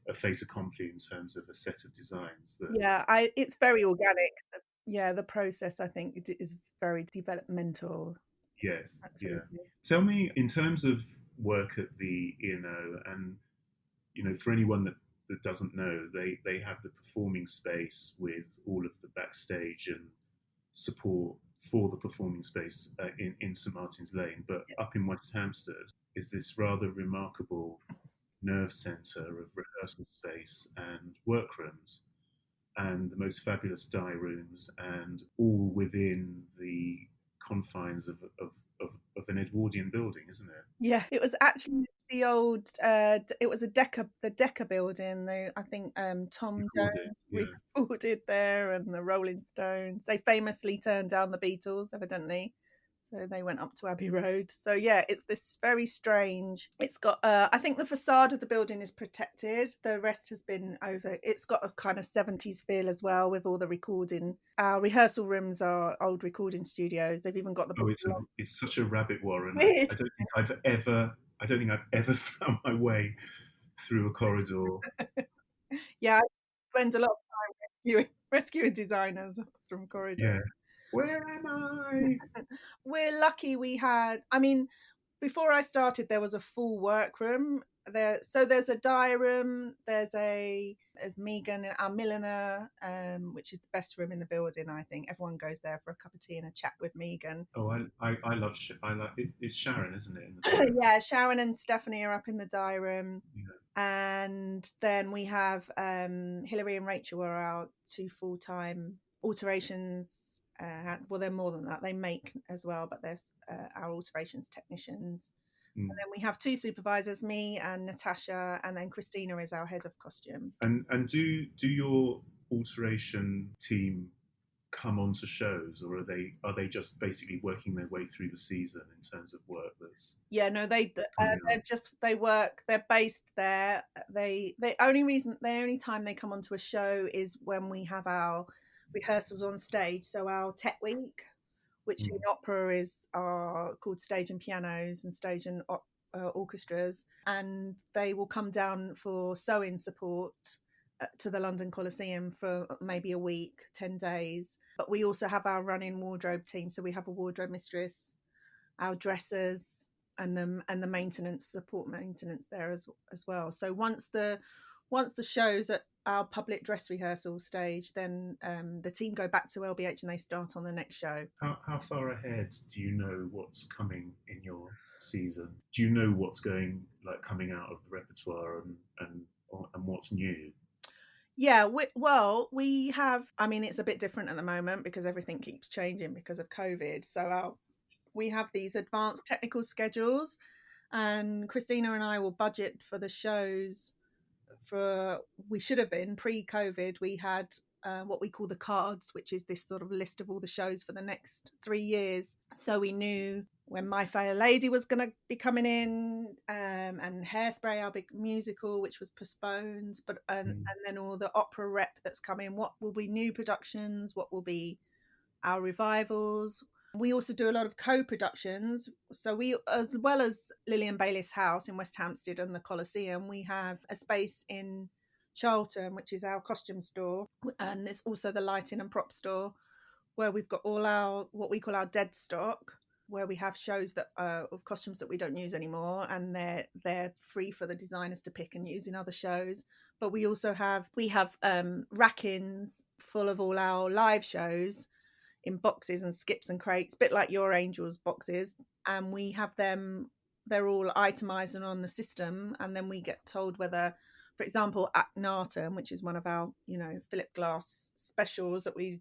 C: a fait accompli in terms of a set of designs.
D: It's very organic. The process, I think, is very developmental.
C: Yes,
D: absolutely.
C: Yeah. Tell me, in terms of work at the ENO, and for anyone that doesn't know, they have the performing space with all of the backstage and support for the performing space in St Martin's Lane, but up in West Hampstead is this rather remarkable nerve centre of rehearsal space and workrooms and the most fabulous dye rooms, and all within the confines of an Edwardian building, isn't it?
D: Yeah, it was actually the old. It was the Decca building. I think Tom Jones recorded there, and the Rolling Stones. They famously turned down the Beatles, evidently. So they went up to Abbey Road. So yeah, it's this very strange. It's got, I think the facade of the building is protected. The rest has been over. It's got a kind of 70s feel as well, with all the recording. Our rehearsal rooms are old recording studios. They've even got the.
C: It's such a rabbit warren. I don't think I've ever found my way through a corridor.
D: Yeah, I spend a lot of time rescuing designers from corridors.
C: Yeah. Where am I?
D: We're lucky we had, before I started, there was a full workroom there. So there's a dye room, there's Megan, our milliner, which is the best room in the building. I think everyone goes there for a cup of tea and a chat with Megan.
C: Oh, I love it. It's Sharon, isn't it?
D: Yeah, Sharon and Stephanie are up in the dye room. Yeah. And then we have Hilary and Rachel are our two full-time alterations. Well, they're more than that. They make as well, but there's our alterations technicians. And then we have two supervisors, me and Natasha, and then Christina is our head of costume.
C: And do your alteration team come onto shows, or are they just basically working their way through the season in terms of work that's?
D: Yeah, no, they work. They're based there. The only time they come onto a show is when we have our rehearsals on stage. So our tech week, which in opera are called stage and pianos and stage and orchestras, and they will come down for sewing support to the London Coliseum for maybe a week, 10 days. But we also have our running wardrobe team, so we have a wardrobe mistress, our dressers, and the support maintenance there as well. So once the show's our public dress rehearsal stage, then the team go back to LBH and they start on the next show.
C: How far ahead do you know what's coming in your season? Do you know what's coming out of the repertoire and what's new?
D: Yeah, we have, I mean, it's a bit different at the moment because everything keeps changing because of COVID. So we have these advanced technical schedules, and Christina and I will budget for the shows. We should have been pre-COVID. We had what we call the cards, which is this sort of list of all the shows for the next 3 years. So we knew when My Fair Lady was going to be coming in, and Hairspray, our big musical, which was postponed, and then all the opera rep that's coming. What will be new productions? What will be our revivals? We also do a lot of co-productions. So we, as well as Lillian Bayliss House in West Hampstead and the Coliseum, we have a space in Charlton, which is our costume store. And there's also the lighting and prop store, where we've got all our, what we call our dead stock, where we have shows that of costumes that we don't use anymore, and they're free for the designers to pick and use in other shows. But we also have rack-ins full of all our live shows in boxes and skips and crates, a bit like your Angels boxes, and we have them, they're all itemized and on the system, and then we get told whether, for example, Akhenaten, which is one of our, Philip Glass specials that we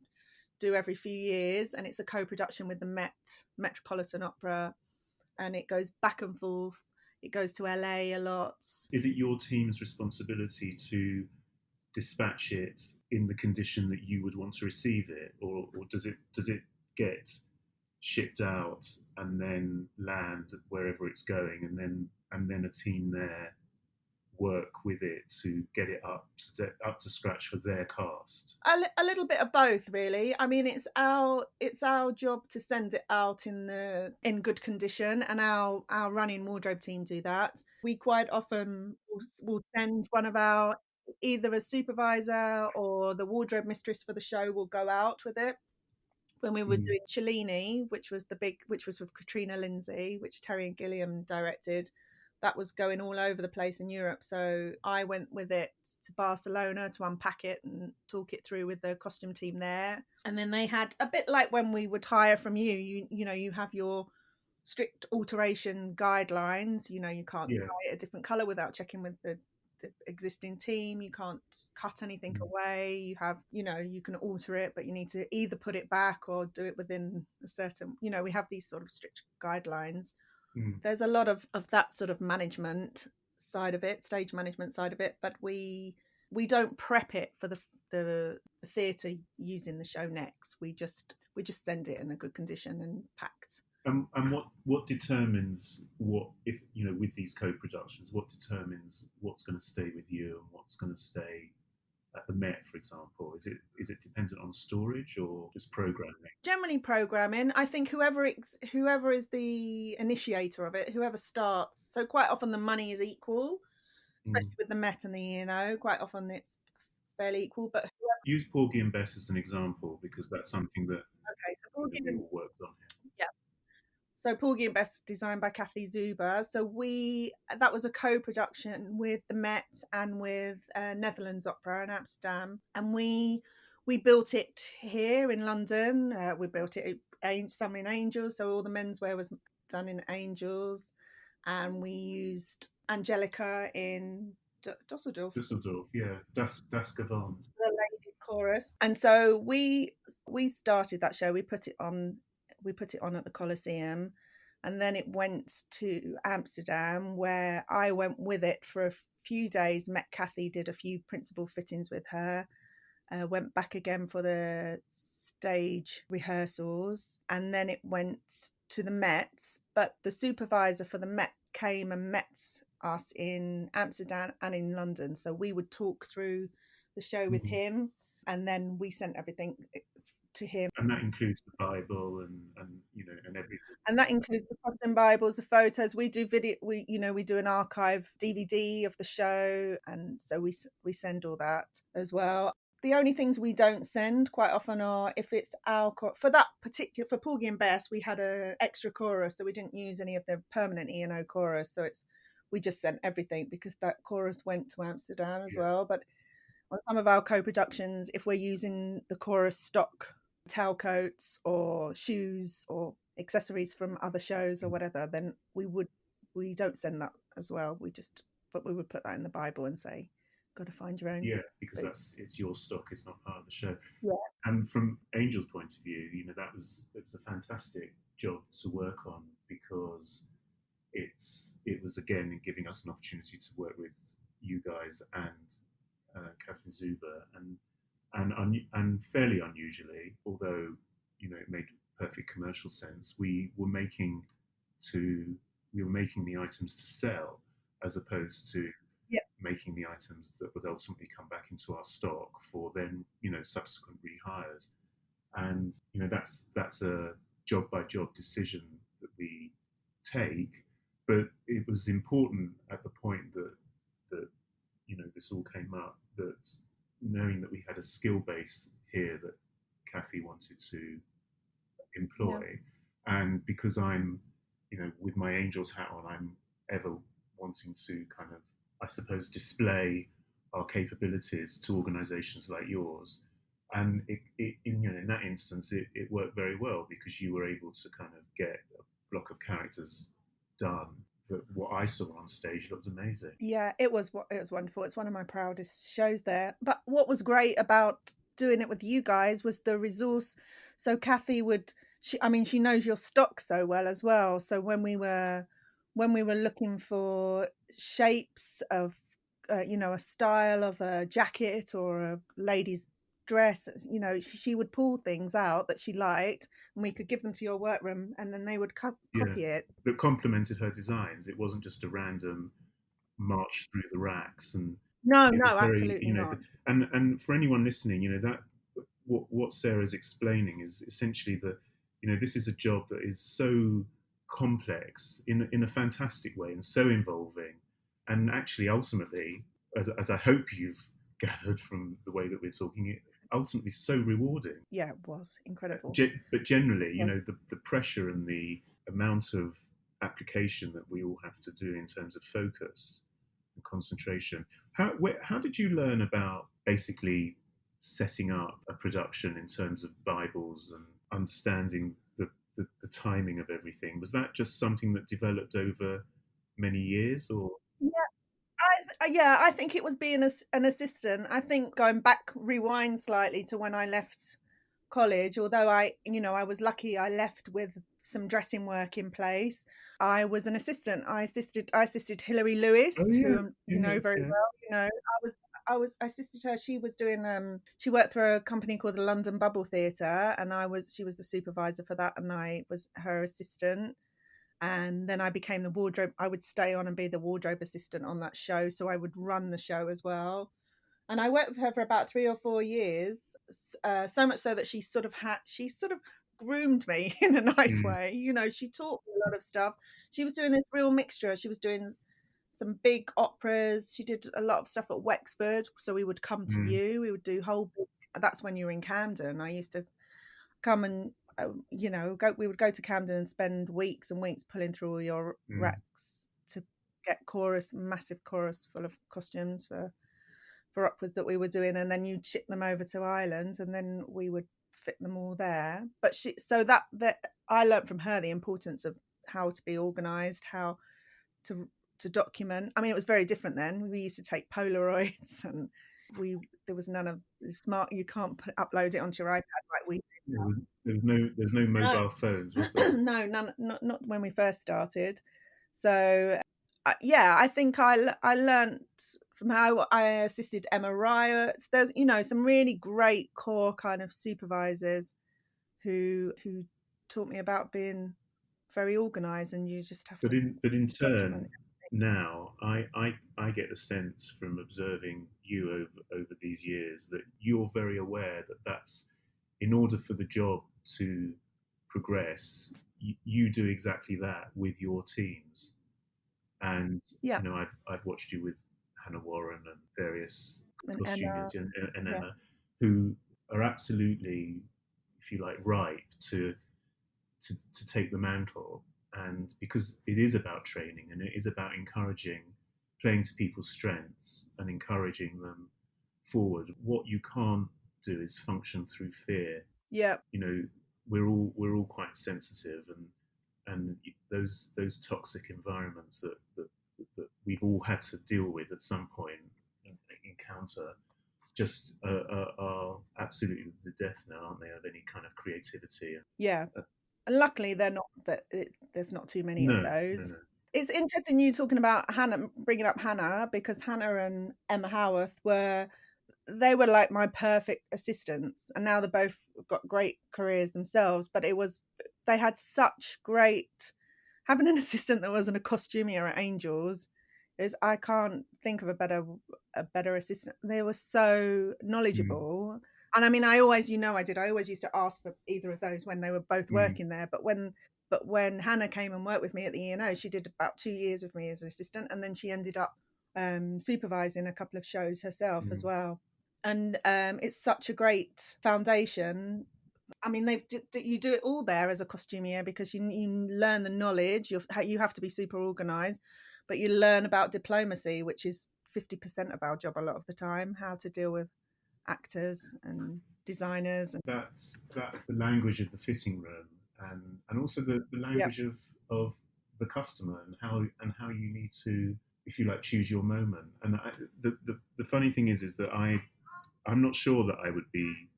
D: do every few years, and it's a co-production with the Metropolitan Opera, and it goes back and forth. It goes to LA a lot.
C: Is it your team's responsibility to dispatch it in the condition that you would want to receive it, or does it get shipped out and then land wherever it's going, and then a team there work with it to get it up to scratch for their cast?
D: A little bit of both, really. I mean, it's our job to send it out in good condition, and our running wardrobe team do that. We quite often will send one of our, either a supervisor or the wardrobe mistress for the show will go out with it. When we were doing Cellini, which was with Katrina Lindsay, which Terry and Gilliam directed, that was going all over the place in Europe. So I went with it to Barcelona to unpack it and talk it through with the costume team there. And then they had, a bit like when we would hire from you, you have your strict alteration guidelines. You can't dye it a different colour without checking with the existing team. You can't cut anything away. You have, you can alter it, but you need to either put it back or do it within a certain, we have these sort of strict guidelines. There's a lot of that sort of management side of it, stage management side of it, but we don't prep it for the theatre using the show next. We just send it in a good condition and packed.
C: And what determines if with these co-productions, what determines what's going to stay with you and what's going to stay at the Met, for example? Is it dependent on storage or just programming? Generally
D: programming. I think whoever is the initiator of it, whoever starts. So quite often the money is equal, especially with the Met and the ENO. Quite often it's fairly equal. But
C: use Porgy and Bess as an example, because that's something that
D: so
C: we all worked on here.
D: Yeah. So Porgy and Bess, designed by Kathy Zuber. So that was a co-production with the Met and with Netherlands Opera in Amsterdam, and we built it here in London. We built it some in Angels, so all the menswear was done in Angels, and we used Angelica in Dusseldorf.
C: Yeah, Das Gewand.
D: The ladies' chorus, and so we started that show. We put it on at the Coliseum, and then it went to Amsterdam, where I went with it for a few days, met Kathy, did a few principal fittings with her, went back again for the stage rehearsals, and then it went to the Met. But the supervisor for the Met came and met us in Amsterdam and in London, so we would talk through the show with him, and then we sent everything to him.
C: And that includes the Bible and everything.
D: And that includes the costume Bibles, the photos. We do video. We do an archive DVD of the show, and so we send all that as well. The only things we don't send quite often are if it's our for Porgy and Bess, we had an extra chorus, so we didn't use any of the permanent ENO chorus. So we just sent everything because that chorus went to Amsterdam as well. But on some of our co-productions, if we're using the chorus stock tailcoats or shoes or accessories from other shows or whatever, then we don't send that as well. But we would put that in the Bible and say, got to find your own.
C: Yeah, because
D: boots.
C: it's your stock, it's not part of the show.
D: Yeah.
C: And from Angel's point of view, it was a fantastic job to work on, because it was again giving us an opportunity to work with you guys and Catherine Zuber, and fairly unusually, although it made perfect commercial sense. We were making the items to sell, as opposed to making the items that would ultimately come back into our stock for then subsequent rehires. And that's a job by job decision that we take. But it was important at the point that this all came up, that knowing that we had a skill base here that Kathy wanted to employ, and because I'm with my Angels hat on, I'm ever wanting to kind of, I suppose, display our capabilities to organisations like yours. And in that instance, it worked very well, because you were able to kind of get a block of characters done that what I saw on stage looked amazing.
D: Yeah, it was wonderful. It's one of my proudest shows there. But what was great about doing it with you guys was the resource. So Kathy she knows your stock so well as well. So when we were looking for shapes of a style of a jacket or a lady's dress, she would pull things out that she liked, and we could give them to your workroom, and then they would copy it.
C: That complemented her designs. It wasn't just a random march through the racks. And
D: No,
C: very,
D: absolutely not.
C: And for anyone listening, that what Sarah's explaining is essentially that this is a job that is so complex in a fantastic way, and so involving, and actually ultimately, as I hope you've gathered from the way that we're talking, it ultimately so rewarding.
D: Yeah, it was incredible.
C: But generally, the pressure and the amount of application that we all have to do in terms of focus and concentration. How did you learn about basically setting up a production in terms of Bibles and understanding the timing of everything? Was that just something that developed over many years, or?
D: I think it was being an assistant. I think rewind slightly to when I left college, although I was lucky I left with some dressing work in place. I was an assistant. I assisted Hilary Lewis, who you know very well. I assisted her. She was doing she worked for a company called the London Bubble Theatre, and she was the supervisor for that, and I was her assistant. And then I became the wardrobe. I would stay on and be the wardrobe assistant on that show, so I would run the show as well. And I worked with her for about 3 or 4 years, so much so that she sort of groomed me in a nice way. She taught me a lot of stuff. She was doing this real mixture. She was doing some big operas. She did a lot of stuff at Wexford, so we would come to you. We would do that's when you were in Camden. I used to come and we would go to Camden and spend weeks and weeks pulling through all your racks to get massive chorus full of costumes for operas that we were doing, and then you'd ship them over to Ireland, and then we would fit them all there. But that I learned from her the importance of how to be organised, how to document. I mean, it was very different then. We used to take Polaroids, and there was none of the smart. You can't upload it onto your iPad like we do.
C: There's no mobile phones, was there?
D: No, none, not when we first started. So I think I learned from how I assisted Emma Riots. There's some really great core kind of supervisors who taught me about being very organised, and you just have
C: to. But in turn,
D: now
C: I get the sense from observing you over these years that you're very aware that that's, in order for the job to progress, you do exactly that with your teams. And I've watched you with Hannah Warren and various costumiers and Emma, who are absolutely, if you like, ripe to take the mantle. And because it is about training, and it is about playing to people's strengths and encouraging them forward. What you can't do is function through fear.
D: Yeah.
C: You know, we're all quite sensitive, and those toxic environments that we've all had to deal with at some point, encounter, just are absolutely the death now, aren't they, of any kind of creativity?
D: Yeah. And luckily they're not, there's not too many of those.
C: No.
D: It's interesting you talking about Hannah, bringing up Hannah, because Hannah and Emma Howarth were like my perfect assistants, and now they both got great careers themselves. But they had such great, having an assistant that wasn't a costumier at Angels is, I can't think of a better assistant. They were so knowledgeable. And I mean, I always used to ask for either of those when they were both working there. But when Hannah came and worked with me at the ENO, she did about 2 years with me as an assistant, and then she ended up supervising a couple of shows herself as well. And it's such a great foundation. I mean, you do it all there as a costumier, because you learn the knowledge. You have to be super organised, but you learn about diplomacy, which is 50% of our job a lot of the time, how to deal with actors and designers.
C: That's the language of the fitting room, and also the language of the customer, and how you need to, if you like, choose your moment. And the funny thing is that I'm not sure that I would be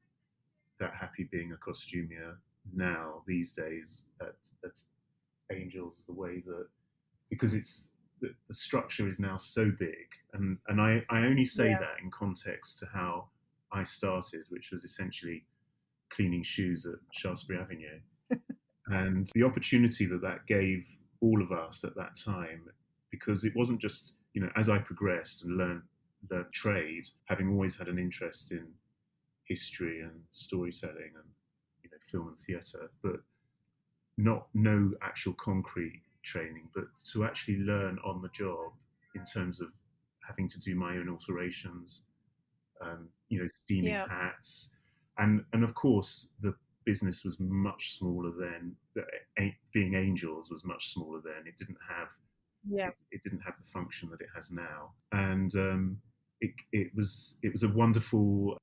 C: that happy being a costumier now these days at Angels, the way that, because it's the structure is now so big, and I only say that in context to how I started, which was essentially cleaning shoes at Shaftesbury Avenue. And the opportunity that gave all of us at that time, because it wasn't just, as I progressed and learned trade, having always had an interest in history and storytelling and film and theatre, but no actual concrete training, but to actually learn on the job in terms of having to do my own alterations, steaming hats, and of course the business was much smaller then. Being Angels was much smaller then. It didn't have the function that it has now, and it was a wonderful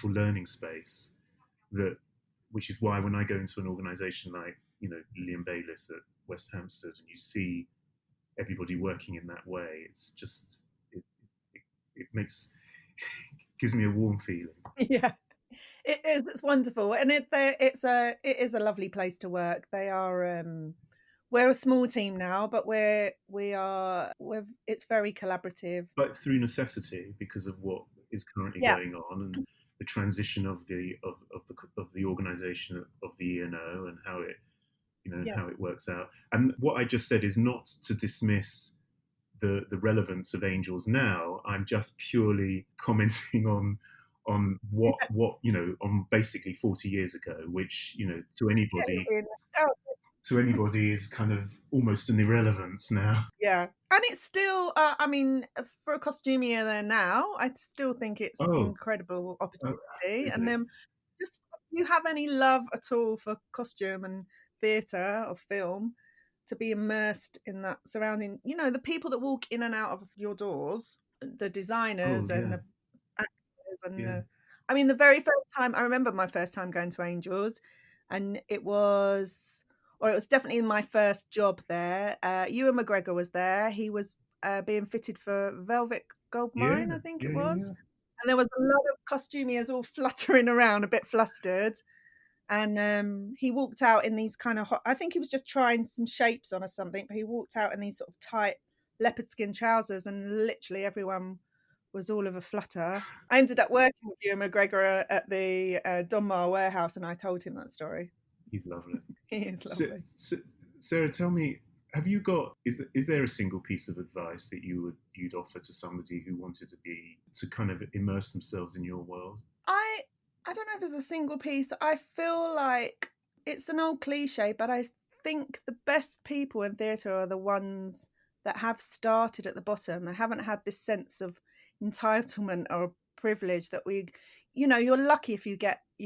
C: learning space, which is why when I go into an organisation like Liam Bayliss at West Hampstead, and you see everybody working in that way, it's just it gives me a warm feeling.
D: Yeah, it is. It's wonderful, and it is a lovely place to work. They are. We're a small team now, but it's very collaborative.
C: But through necessity, because of what is currently going on, and the transition of the organisation of the ENO, and how it how it works out. And what I just said is not to dismiss the relevance of Angels now. I'm just purely commenting on what on basically 40 years ago, which to anybody is kind of almost an irrelevance now.
D: Yeah, and it's still I mean, for a costumier there now, I still think it's incredible opportunity. And then, just, if you have any love at all for costume and theatre or film, to be immersed in that surrounding, the people that walk in and out of your doors, the designers and the actors and I mean, the very first time, I remember my first time going to Angels, and it was definitely my first job there. Ewan McGregor was there. He was being fitted for Velvet Goldmine, I think it was. Yeah. And there was a lot of costumiers all fluttering around, a bit flustered. And he walked out in these kind of I think he was just trying some shapes on or something, but he walked out in these sort of tight leopard skin trousers, and literally everyone was all of a flutter. I ended up working with Ewan McGregor at the Donmar warehouse, and I told him that story.
C: He's lovely.
D: He is lovely.
C: Sarah, tell me, have you got? Is there a single piece of advice that you'd offer to somebody who wanted to kind of immerse themselves in your world?
D: I don't know if there's a single piece. I feel like it's an old cliche, but I think the best people in theatre are the ones that have started at the bottom. They haven't had this sense of entitlement or privilege that you're lucky if you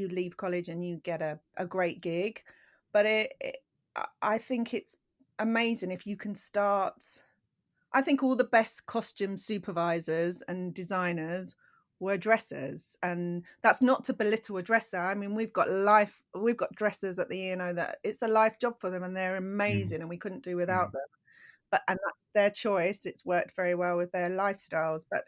D: leave college and you get a great gig, but I think it's amazing if you can start. I think all the best costume supervisors and designers were dressers, and that's not to belittle a dresser. I mean, we've got dressers at the ENO that it's a life job for them, and they're amazing, and we couldn't do without them. And that's their choice. It's worked very well with their lifestyles. But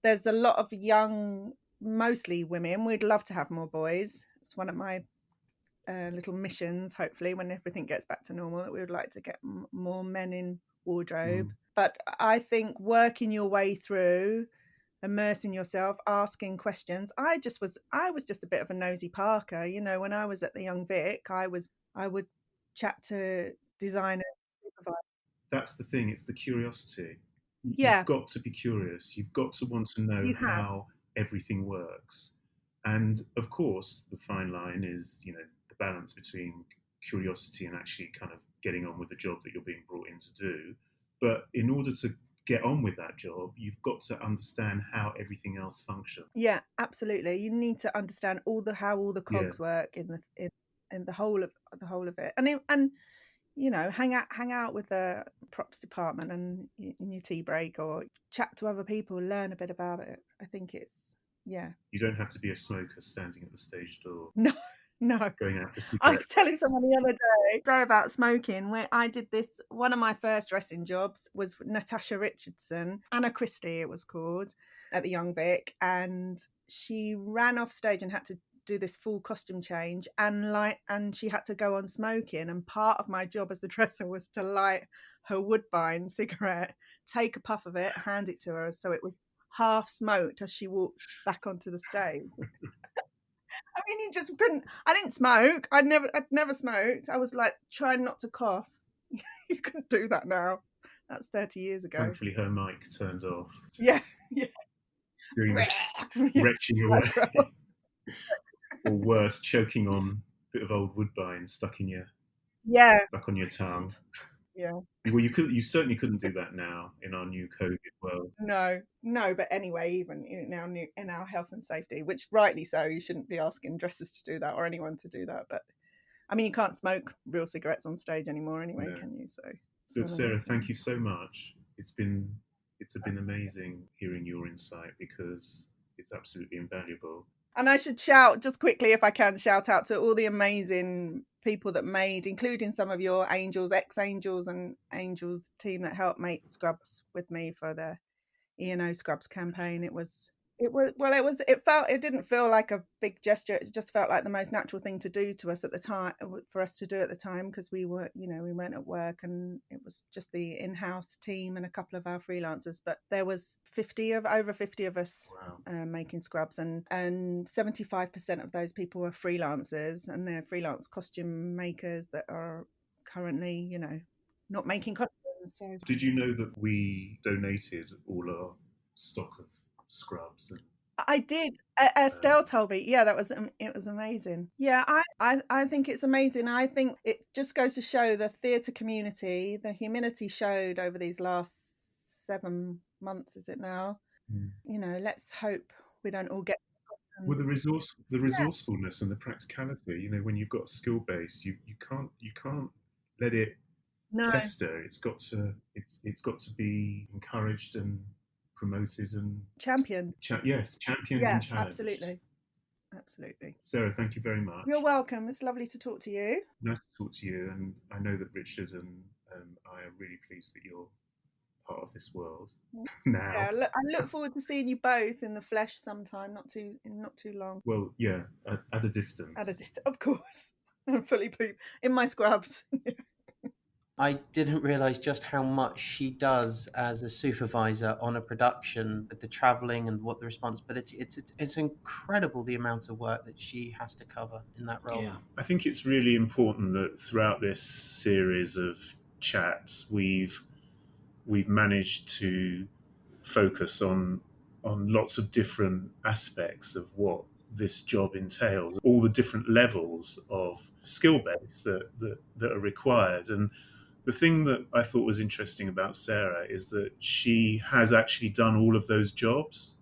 D: there's a lot of young, mostly women. We'd love to have more boys. It's one of my little missions, hopefully, when everything gets back to normal, that we would like to get more men in wardrobe. But I think working your way through, immersing yourself, asking questions. I was just a bit of a nosy Parker. You know, when I was at the Young Vic, I would chat to designers.
C: That's the thing. It's the curiosity.
D: Yeah.
C: You've got to be curious. You've got to want to know how everything works. And of course, the fine line is, you know, the balance between curiosity and actually kind of getting on with the job that you're being brought in to do. But in order to get on with that job, you've got to understand how everything else functions.
D: Yeah, absolutely. You need to understand how all the cogs work in the whole of it, and you know, hang out with the props department and in your tea break, or chat to other people, learn a bit about it. I think it's
C: You don't have to be a smoker standing at the stage door.
D: No.
C: Going out for cigarettes.
D: I was telling someone the other day about smoking, where I did this. One of my first dressing jobs was Natasha Richardson, Anna Christie it was called, at the Young Vic, and she ran off stage and had to do this full costume change, and she had to go on smoking, and part of my job as the dresser was to light her Woodbine cigarette, take a puff of it, hand it to her, so it was half smoked as she walked back onto the stage. I mean, you just couldn't. I didn't smoke. I'd never smoked. I was like trying not to cough. You couldn't do that now. That's 30 years ago.
C: Thankfully, her mic turned off.
D: Yeah.
C: Doing the retching away. Or worse, choking on a bit of old Woodbine stuck on your tongue.
D: Yeah.
C: Well, you certainly couldn't do that now in our new COVID world.
D: No. But anyway, even in our health and safety, which rightly so, you shouldn't be asking dressers to do that or anyone to do that. But I mean, you can't smoke real cigarettes on stage anymore anyway, can you? So
C: Sarah, thank you so much. It's been amazing hearing your insight, because it's absolutely invaluable.
D: And I should shout out to all the amazing people that made, including some of your ex-Angels and Angels team that helped make scrubs with me for the ENO scrubs campaign. It didn't feel like a big gesture. It just felt like the most natural thing to do to us at the time, for us to do at the time, because we weren't at work, and it was just the in-house team and a couple of our freelancers. But there was over 50 of us making scrubs, and 75% of those people were freelancers, and they're freelance costume makers that are currently, not making costumes. So.
C: Did you know that we donated all our stock of scrubs?
D: I did. Estelle told me. Yeah, it was amazing. Yeah, I think it's amazing. I think it just goes to show the theatre community, the humility showed over these last 7 months, is it now? Let's hope we don't all get.
C: Well, the resourcefulness and the practicality. When you've got a skill base, you can't let it fester. It's got to be encouraged and promoted and
D: championed.
C: Championed and challenged.
D: Absolutely.
C: Sarah, thank you very much.
D: You're welcome. It's lovely to talk to you.
C: Nice to talk to you, and I know that Richard and I are really pleased that you're part of this world now.
D: Yeah, I look forward to seeing you both in the flesh sometime, not too long.
C: Well, yeah, at a distance.
D: At a distance, of course. I'm fully pooped in my scrubs.
A: I didn't realise just how much she does as a supervisor on a production, with the travelling and what the responsibility. It's incredible the amount of work that she has to cover in that role.
C: Yeah. I think it's really important that throughout this series of chats, we've managed to focus on lots of different aspects of what this job entails, all the different levels of skill base that are required. And the thing that I thought was interesting about Sarah is that she has actually done all of those jobs.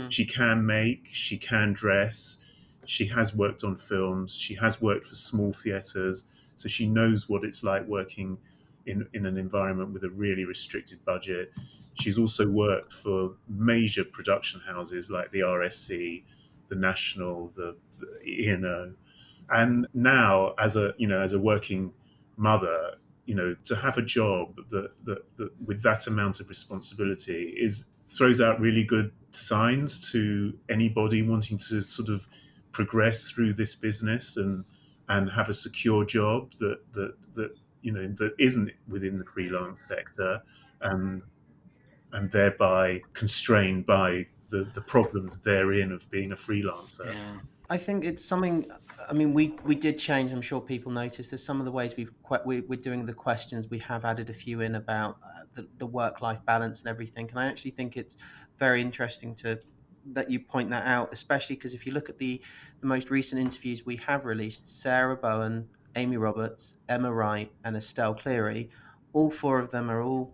C: She can make, she can dress, she has worked on films, she has worked for small theatres, so she knows what it's like working in an environment with a really restricted budget. she's also worked for major production houses like the RSC, the National, the ENO, and now as a working mother, to have a job that with that amount of responsibility throws out really good signs to anybody wanting to sort of progress through this business and have a secure job that isn't within the freelance sector, and thereby constrained by the problems therein of being a freelancer.
B: Yeah.
A: I think it's something. I mean, we did change. I'm sure people noticed. There's some of the ways we're doing the questions. We have added a few in about the work-life balance and everything. And I actually think it's very interesting that you point that out, especially because if you look at the most recent interviews we have released, Sarah Bowen, Amy Roberts, Emma Wright, and Estelle Cleary, all four of them are all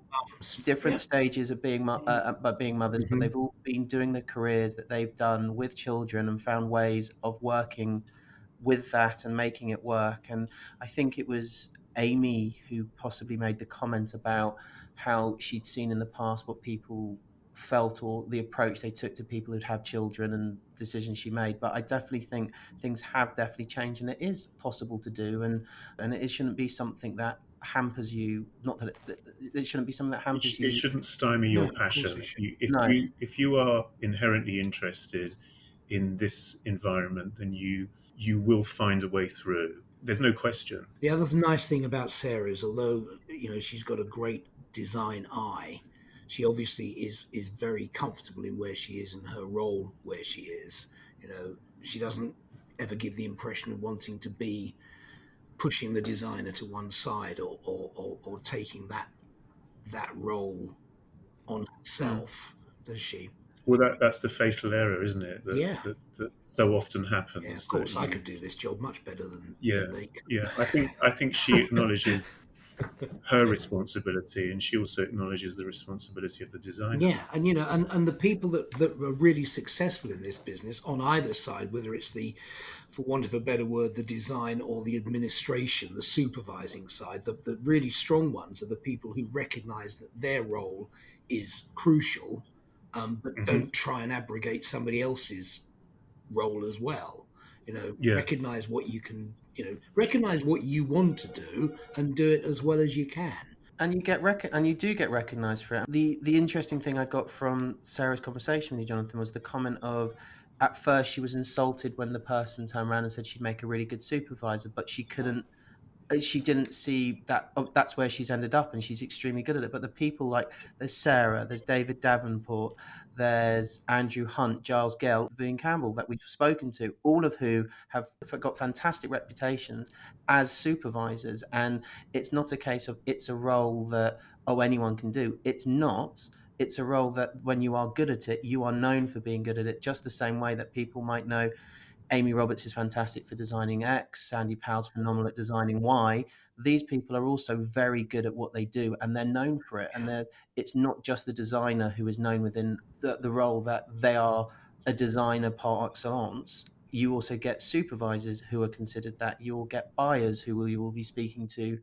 A: different stages of being mothers, but they've all been doing the careers that they've done with children and found ways of working with that and making it work. And I think it was Amy who possibly made the comment about how she'd seen in the past what people felt or the approach they took to people who'd have children and decisions she made. But I definitely think things have definitely changed, and it is possible to do, and it shouldn't be something that hampers you. Not that it shouldn't be something that hampers you.
C: It shouldn't stymie your passion. If you are inherently interested in this environment, then you will find a way through. There's no question.
B: The other nice thing about Sarah is, although she's got a great design eye, she obviously is very comfortable in where she is and her role where she is. She doesn't ever give the impression of wanting to be pushing the designer to one side or taking that role on herself, does she?
C: Well, that's the fatal error, isn't it? That so often happens.
B: Yeah, of course, I could do this job much better than they could.
C: Yeah, I think she acknowledges her responsibility, and she also acknowledges the responsibility of the designer.
B: Yeah, and the people that are really successful in this business on either side, whether it's for want of a better word, the design or the administration, the supervising side, the really strong ones are the people who recognise that their role is crucial, but don't try and abrogate somebody else's role as well. Recognise what you can. Recognise what you want to do and do it as well as you can.
A: And you do get recognised for it. The interesting thing I got from Sarah's conversation with you, Jonathan, was the comment of, at first she was insulted when the person turned around and said she'd make a really good supervisor, but she didn't see that that's where she's ended up, and she's extremely good at it. But the people like, there's Sarah, there's David Davenport, there's Andrew Hunt, Giles Gale, Vivian Campbell that we've spoken to, all of who have got fantastic reputations as supervisors. And it's not a case of it's a role that anyone can do. It's not. It's a role that when you are good at it, you are known for being good at it, just the same way that people might know Amy Roberts is fantastic for designing X, Sandy Powell's phenomenal at designing Y. These people are also very good at what they do, and they're known for it. And it's not just the designer who is known within the role that they are a designer par excellence. You also get supervisors who are considered that. You will get buyers who you will be speaking to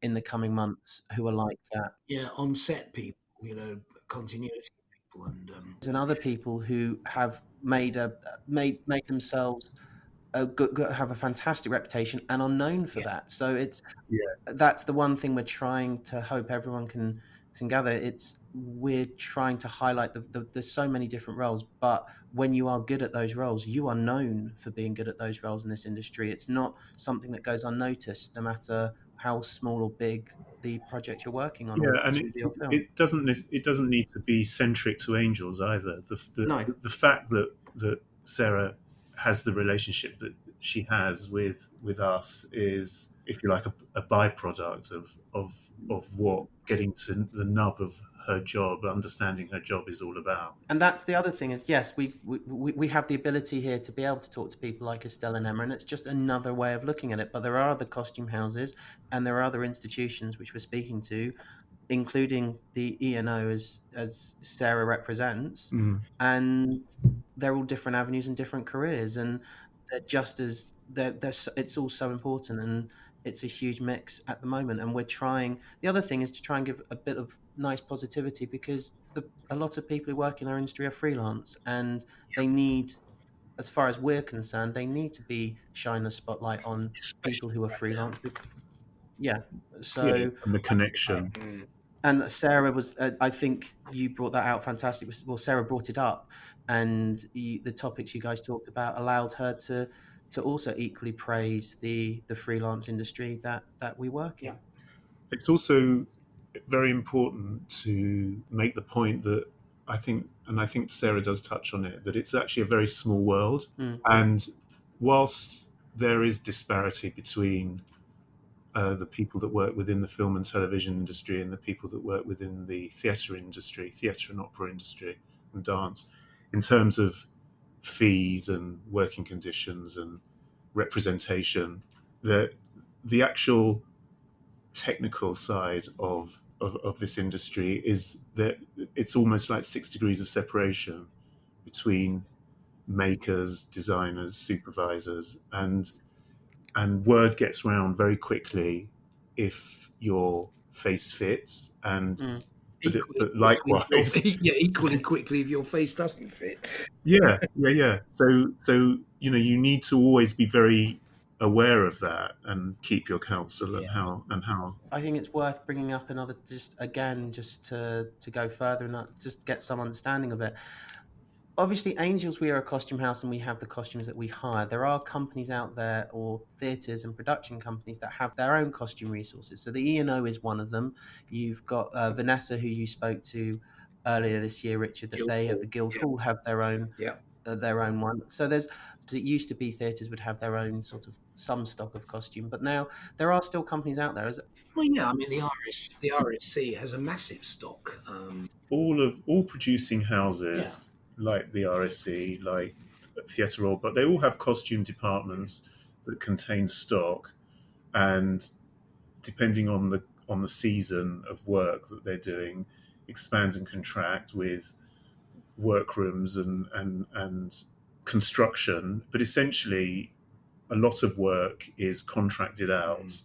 A: in the coming months who are like that.
B: Yeah, on-set people, continuity people,
A: and other people who have made themselves have a fantastic reputation and are known for that. So that's the one thing we're trying to hope everyone can gather. We're trying to highlight there's so many different roles, but when you are good at those roles, you are known for being good at those roles in this industry. It's not something that goes unnoticed, no matter how small or big the project you're working on.
C: Yeah, and it doesn't need to be centric to Angels either. The fact that Sarah has the relationship that she has with us is, if you like, a byproduct of what getting to the nub of her job, understanding her job is all about.
A: And that's the other thing is, yes, we have the ability here to be able to talk to people like Estelle and Emma, and it's just another way of looking at it. But there are other costume houses and there are other institutions which we're speaking to, including the ENO as Sarah represents, and they're all different avenues and different careers, and they're just as it's all so important, and it's a huge mix at the moment. And we're trying. The other thing is to try and give a bit of nice positivity, because a lot of people who work in our industry are freelance, and they need, as far as we're concerned, they need to be shining a spotlight on people
B: especially
A: who are
B: right now.
A: freelance. Yeah.
C: Yeah,
A: So,
C: and the connection.
B: Mm.
A: and Sarah was, I think you brought that out fantastic. Well, Sarah brought it up, and the topics you guys talked about allowed her to also equally praise the freelance industry that we work in.
B: Yeah.
C: It's also very important to make the point that I think Sarah does touch on it, that it's actually a very small world.
A: Mm.
C: And whilst there is disparity between the people that work within the film and television industry and the people that work within the theatre industry, theatre and opera industry and dance, in terms of fees and working conditions and representation, the actual technical side of this industry is that it's almost like 6 degrees of separation between makers, designers, supervisors, and word gets round very quickly if your face fits, and
A: Mm.
C: but likewise,
B: Equally quickly if your face doesn't fit.
C: yeah. So you need to always be very aware of that and keep your counsel and how.
A: I think it's worth bringing up another, just to go further and just get some understanding of it. Obviously, Angels, we are a costume house and we have the costumes that we hire. There are companies out there, or theatres and production companies, that have their own costume resources. So the ENO is one of them. You've got Vanessa, who you spoke to earlier this year, Richard, that they at the Guildhall have their own one. So it used to be theatres would have their own sort of some stock of costume, but now there are still companies out there.
B: Well, yeah, I mean the RSC has a massive stock.
C: All producing houses like the RSC, like Theatre Royal, but they all have costume departments that contain stock, and depending on the season of work that they're doing, expand and contract with workrooms and construction. But essentially, a lot of work is contracted out.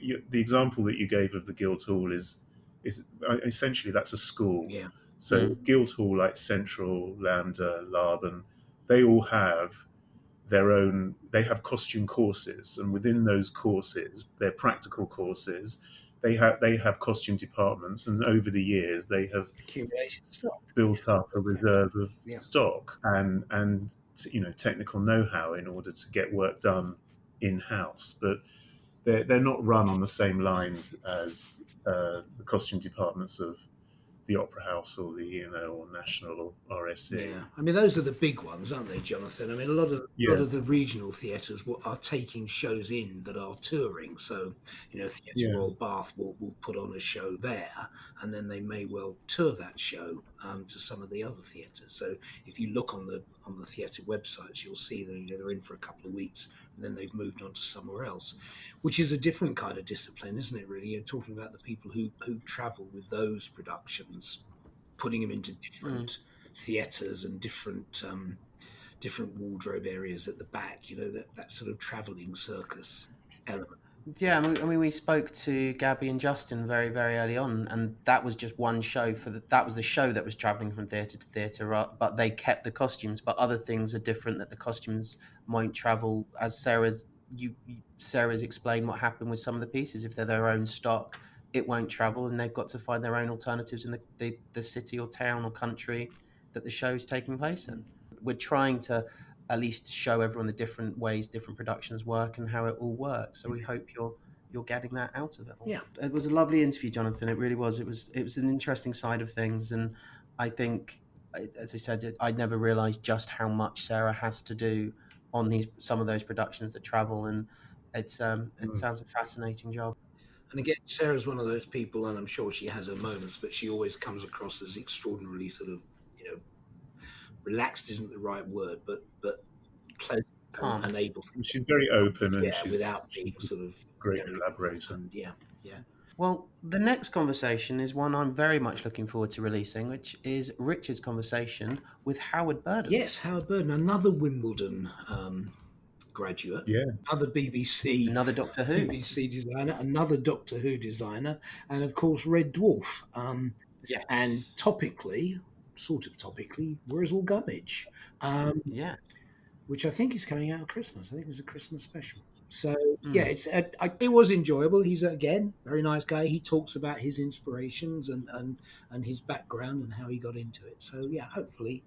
C: The example that you gave of the Guildhall is essentially that's a school.
B: Yeah.
C: So Guildhall, like Central, Lambda, Laban, they all have their own. They have costume courses, and within those courses, they're practical courses. They have costume departments, and over the years, they have built up a reserve of stock and technical know-how in order to get work done in-house. But they're not run on the same lines as the costume departments of the Opera House or the ENO or National or RSC.
B: Yeah, I mean those are the big ones, aren't they, Jonathan? I mean a lot of the regional theatres are taking shows in that are touring. So Theatre Royal Bath will put on a show there, and then they may well tour that show to some of the other theatres. So if you look on the theatre websites, you'll see that they're in for a couple of weeks and then they've moved on to somewhere else, which is a different kind of discipline, isn't it? Really, you're talking about the people who travel with those productions, putting them into different theatres and different wardrobe areas at the back. That sort of travelling circus element.
A: Yeah, I mean, we spoke to Gabby and Justin very, very early on, and that was just one show that was the show that was travelling from theatre to theatre, but they kept the costumes. But other things are different, that the costumes won't travel. As Sarah's explained what happened with some of the pieces. If they're their own stock, it won't travel, and they've got to find their own alternatives in the city or town or country that the show's taking place in. We're trying to at least show everyone the different ways different productions work and how it all works. So we hope you're getting that out of it all.
B: Yeah.
A: It was a lovely interview, Jonathan. It really was. It was an interesting side of things, and I think, as I said, I never realised just how much Sarah has to do on some of those productions that travel, and it sounds a fascinating job.
B: And again, Sarah's one of those people, and I'm sure she has her moments, but she always comes across as extraordinarily sort of, relaxed isn't the right word, but pleasant, calm, and able.
C: She's very open, and she's
B: without being sort of
C: great collaborator.
B: And
A: Well, the next conversation is one I'm very much looking forward to releasing, which is Richard's conversation with Howard Burden.
B: Yes, Howard Burden, another Wimbledon graduate, another BBC,
A: another Doctor Who
B: BBC designer, another Doctor Who designer, and of course Red Dwarf.
A: Yes.
B: And topically, Wurzel Gummidge,
A: Yeah.
B: which I think is coming out at Christmas. I think there's a Christmas special. So
A: Mm.
B: yeah, it was enjoyable. He's again very nice guy. He talks about his inspirations and his background and how he got into it. So yeah, hopefully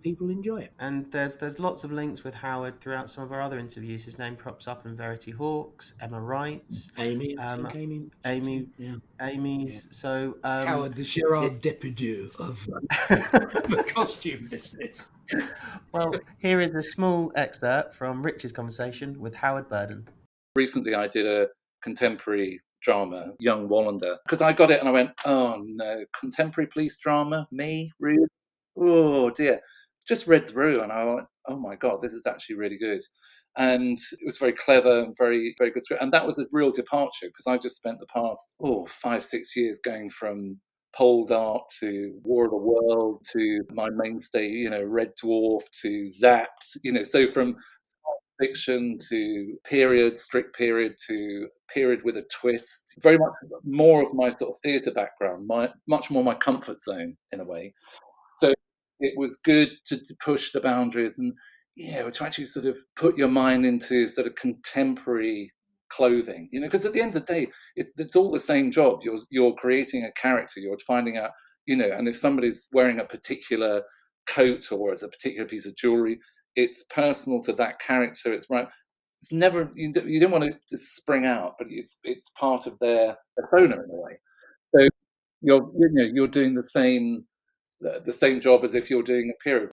B: people enjoy it.
A: And there's lots of links with Howard throughout some of our other interviews. His name crops up in Verity Hawks, Emma Wright,
B: Amy, I think Amy, yeah.
A: Amy's. So
B: Howard, the Gerard Depardieu of the costume business.
A: Well, here is a small excerpt from Rich's conversation with Howard Burden.
E: Recently, I did a contemporary drama, Young Wallander, because I got it and I went, oh no, contemporary police drama? Me? Really? Oh dear. Just read through and I went, oh my God, this is actually really good. And it was very clever and very, very good script. And that was a real departure because I just spent the past 5-6 years going from pole dart to War of the World to my mainstay, Red Dwarf to Zapped, so from fiction to period, strict period to period with a twist. Very much more of my sort of theatre background, much more my comfort zone in a way. So it was good to push the boundaries and to actually sort of put your mind into sort of contemporary clothing, because at the end of the day, it's all the same job. You're creating a character. You're finding out, and if somebody's wearing a particular coat or as a particular piece of jewelry, it's personal to that character. It's right. It's never you don't want it to spring out, but it's part of their persona in a way. So you're doing the same job as if you're doing a period.